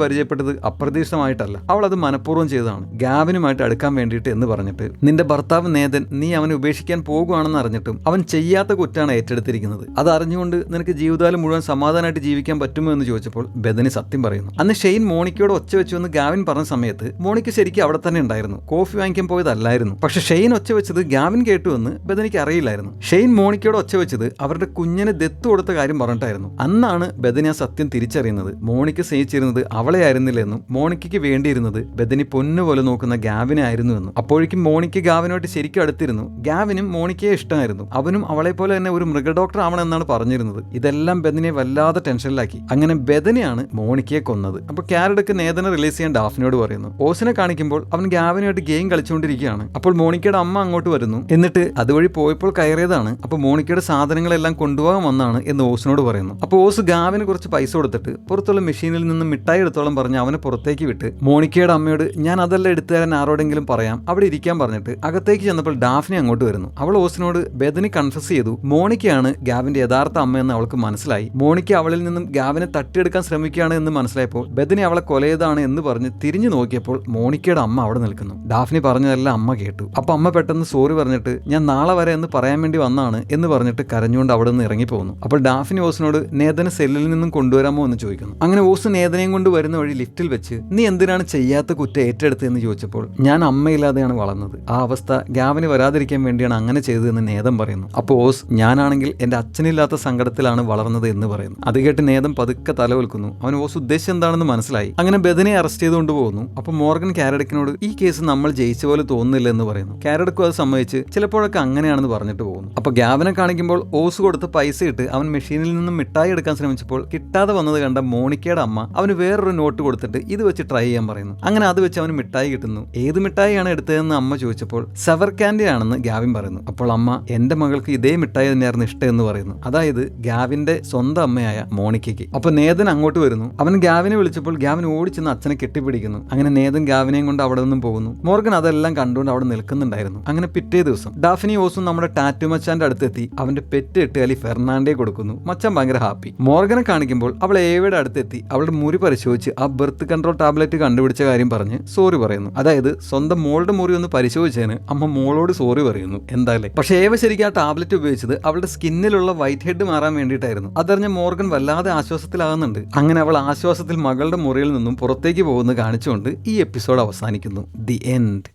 പരിചയപ്പെട്ടത് അപ്രതീക്ഷിതമായിട്ടല്ല, അവൾ അത് മനഃപൂർവ്വം ചെയ്തതാണ്, ഗ്യാവിനുമായിട്ട് അടുക്കാൻ വേണ്ടിയിട്ട് എന്ന് പറഞ്ഞിട്ട് നിന്റെ ഭർത്താവ് നേതൻ നീ അവനെ ഉപേക്ഷിക്കാൻ പോകുകയാണെന്ന് അറിഞ്ഞിട്ടും അവൻ ചെയ്യാത്ത കുറ്റാണ് ഏറ്റെടുത്തിരിക്കുന്നത്. അത് അറിഞ്ഞുകൊണ്ട് നിനക്ക് ജീവിതകാലം മുഴുവൻ സമാധാനമായിട്ട് ജീവിക്കാൻ പറ്റുമോ എന്ന് ചോദിച്ചപ്പോൾ ബെഥനി സത്യം പറയുന്നു. അന്ന് ഷെയ്ൻ മോണിക്കയോട് ഒച്ച വെച്ചു എന്ന് ഗാവിൻ പറഞ്ഞ സമയത്ത് മോണിക്ക ശരിക്കും അവിടെ തന്നെ ഉണ്ടായിരുന്നു, കോഫി വാങ്ങിക്കാൻ പോയതല്ലായിരുന്നു. പക്ഷെ ഷെയ്ൻ ഒച്ച വെച്ചത് ഗാവിൻ കേട്ടു എന്ന് ബെഥനിക്ക് അറിയില്ലായിരുന്നു. ഷെയ്ൻ മോണിക്കയോട് ഒച്ച വെച്ചത് അവരുടെ കുഞ്ഞിന് ദത്ത് കൊടുത്ത കാര്യം പറഞ്ഞിട്ടായിരുന്നു. അന്നാണ് ബെഥനി ആ സത്യം തിരിച്ചറിയുന്നത്. മോണിക്ക സ്നേഹിച്ചിരുന്നത് അവളെ ആയിരുന്നില്ല എന്നും മോണിക്കയ്ക്ക് വേണ്ടിയിരുന്നത് ബെഥനി പൊന്നുപോലെ നോക്കുന്ന ഗാവിനെ ആയിരുന്നു എന്നും. അപ്പോഴേക്കും മോണിക്ക ഗാവിനുമായിട്ട് ശരിക്കും അടുത്തിരുന്നു. ഗാവിനും മോണിക്കയെ ഇഷ്ടമായിരുന്നു. അവനും അവളെ പോലെ തന്നെ ഒരു മൃഗഡോക്ടർ ആവണമെന്നാണ് പറഞ്ഞിരുന്നത്. ഇതെല്ലാം ബെഥനിയെ വല്ലാതെ ടെൻഷനിലാക്കി. അങ്ങനെ ബെഥനിയാണ് മോണിക്കയെ കൊന്നത്. അപ്പൊ കാരഡക്ക് നേതനെ റിലീസ് ചെയ്യാൻ ഡാഫ്നിയോട് പറയുന്നു. ഓസിനെ കാണിക്കുമ്പോൾ അവൻ ഗാവിനുമായിട്ട് ഗെയിം കളിച്ചുകൊണ്ടിരിക്കുകയാണ്. അപ്പോൾ മോണിക്കയുടെ അമ്മ അങ്ങോട്ട് വരുന്നു. എന്നിട്ട് അതുവഴി പോയപ്പോൾ കയറിയതാണ്, അപ്പൊ മോണിക്കയുടെ സാധനങ്ങളെല്ലാം കൊണ്ടുപോകാൻ വന്നാണ് എന്ന് ഓസിനോട് പറയുന്നു. അപ്പോൾ ഓസ് ഗാവിന് കുറച്ച് പൈസ കൊടുത്തിട്ട് പുറത്തുള്ള മെഷീനിൽ നിന്ന് മിഠായി എടുത്തോളം പറഞ്ഞ് അവനെ പുറത്തേക്ക് വിട്ട് മോണിക്കയുടെ അമ്മയോട് ഞാൻ അതെല്ലാം എടുത്തു തരാൻ ആരോടെങ്കിലും പറയാം, അവിടെ ഇരിക്കാൻ പറഞ്ഞിട്ട് അകത്തേക്ക് ചെന്നപ്പോൾ ഡാഫ്നി അങ്ങോട്ട് വരുന്നു. അവൾ ഓസിനോട് ബെഥനി കൺഫസ് ചെയ്തു മോണിക്കയാണ് ഗാവിന്റെ യഥാർത്ഥ അമ്മയെന്ന് അവൾക്ക് മനസ്സിലായി. മോണിക്ക അവളിൽ നിന്നും ഗാവിനെ തട്ടിയെടുക്കാൻ ശ്രമിക്കുകയാണ് എന്ന് മനസ്സിലായപ്പോൾ ബെഥനി അവളെ കൊലയതാണ് എന്ന് പറഞ്ഞ് തിരിഞ്ഞു നോക്കിയപ്പോൾ മോണിക്കയുടെ അമ്മ അവിടെ നിൽക്കുന്നു. ഡാഫ്നി പറഞ്ഞതെല്ലാം അമ്മ കേട്ടു. അപ്പൊ അമ്മ പെട്ടെന്ന് സോറി പറഞ്ഞിട്ട് ഞാൻ നാളെ വരെ എന്ന് പറയാൻ വേണ്ടി വന്നാണ് എന്ന് പറഞ്ഞിട്ട് കരഞ്ഞുകൊണ്ട് അവിടെ നിന്ന് ഇറങ്ങിപ്പോകുന്നു. അപ്പോൾ ഡാഫ്നി ഓസിനോട് നേതനെ സെല്ലിൽ നിന്നും കൊണ്ടുവരാമോ എന്ന് ചോദിക്കുന്നു. അങ്ങനെ ഓസ് നേതനെയും കൊണ്ട് വരുന്ന വഴി ലിഫ്റ്റിൽ വെച്ച് നീ എന്തിനാണ് ചെയ്യാത്ത കുറ്റം ഏറ്റെടുത്ത് എന്ന് ചോദിച്ചപ്പോൾ ഞാൻ അമ്മയില്ലാതെയാണ് വളർന്നത്, ആ അവസ്ഥ ഗാവിന് വരാതിരിക്കാൻ വേണ്ടിയാണ് അങ്ങനെ ചെയ്തതെന്ന് നേതം പറയുന്നു. അപ്പോൾ ഓസ് ഞാനാണെങ്കിൽ എന്റെ അച്ഛനില്ലാത്ത സങ്കടത്തിലാണ് വളർന്നത് എന്ന് പറയുന്നു. അത് കേട്ട് നേതം പതുക്കെ തലവെൽക്കുന്നു. അവൻ ഓസ് ഉദ്ദേശം എന്താണെന്ന് മനസ്സിലായി. അങ്ങനെ ബെഥനെ അറസ്റ്റ് ചെയ്തുകൊണ്ട് പോകുന്നു. അപ്പോൾ മോർഗൻ കാരഡക്കിനോട് ഈ കേസ് നമ്മൾ ജയിച്ച പോലെ തോന്നുന്നില്ല എന്ന് പറയുന്നു. കാരഡക്കും അത് സമ്മതിച്ച് ചിലപ്പോഴൊക്കെ അങ്ങനെയാണെന്ന് പറഞ്ഞിട്ട് പോകുന്നു. അപ്പോൾ ഗാവിനെ കാണിക്കുമ്പോൾ ഓസ് കൊടുത്ത് പൈസ ഇട്ട് അവൻ മെഷീനിൽ നിന്നും മിഠായി എടുക്കാൻ ശ്രമിച്ചപ്പോൾ കിട്ടാതെ വന്നത് കണ്ട മോണിക്കയുടെ അമ്മ അവന് വേറൊരു നോട്ട് കൊടുത്തിട്ട് ഇത് വെച്ച് ട്രൈ ചെയ്യാൻ പറയുന്നു. അങ്ങനെ അത് വെച്ച് അവന് മിഠായി കിട്ടുന്നു. ഏത് മിഠായിയാണ് എടുത്തതെന്ന് അമ്മ ചോദിച്ചപ്പോൾ സവർ കാൻഡി ആണെന്ന് ഗാവിൻ പറയുന്നു. അപ്പോൾ അമ്മ എന്റെ മകൾക്ക് ഇതേ മിഠായി തന്നെയായിരുന്നു ഇഷ്ടം എന്ന് പറയുന്നു. അതായത് ഗാവിന്റെ സ്വന്തം അമ്മയായ മോണിക്കയ്ക്ക്. അപ്പൊ നേതൻ അങ്ങോട്ട് വരുന്നു. അവൻ ഗാവിനെ വിളിച്ചപ്പോൾ ഗാവിൻ ഓടിച്ചെന്ന് അച്ഛനെ കെട്ടിപ്പിടിക്കുന്നു. അങ്ങനെ നേതൻ ഗാവിനെയും കൊണ്ട് അവിടെ നിന്നും പോകുന്നു. മോർഗൻ അതെല്ലാം കണ്ടുകൊണ്ട് അവിടെ നിൽക്കുന്നുണ്ടായിരുന്നു. അങ്ങനെ പിറ്റേ ദിവസം ഡാഫ്നി ഓസും നമ്മുടെ ടാറ്റു മച്ചാന്റെ അടുത്തെത്തി അവന്റെ പെറ്റ് എട്ടുകാലി ഫെർണാണ്ടയെ കൊടുക്കുന്നു. മച്ചാൻ ഭയങ്കര ഹാപ്പി. മോർഗനെ കാണിക്കുമ്പോൾ അവൾ ഏവയുടെ അടുത്തെത്തി അവളുടെ മുറി പരിശോധിച്ച് ആ ബർത്ത് കൺട്രോൾ ടാബ്ലറ്റ് കണ്ടുപിടിച്ച കാര്യം പറഞ്ഞ് സോറി പറയുന്നു. അതായത് സ്വന്തം മോളുടെ മുറി ഒന്ന് പരിശോധിച്ചതിന് അമ്മ മോളോട് സോറി പറയുന്നു. എന്തായാലും പക്ഷെ ഏവ ശരിക്കും ആ ടാബ്ലറ്റ് ഉപയോഗിച്ചത് അവളുടെ സ്കിന്നിലുള്ള വൈറ്റ് ഹെഡ് മാറാൻ വേണ്ടിയിട്ടായിരുന്നു. അതറിഞ്ഞ മോർഗൻ വല്ലാതെ ആശ്വാസത്തിലാകുന്നുണ്ട്. അങ്ങനെ അവൾ ആശ്വാസത്തിൽ മകളുടെ മുറിയിൽ നിന്നും പുറത്തേക്ക് പോകുന്നത് കാണിച്ചുകൊണ്ട് ഈ എപ്പിസോഡ് അവസാനിക്കുന്നു. The end.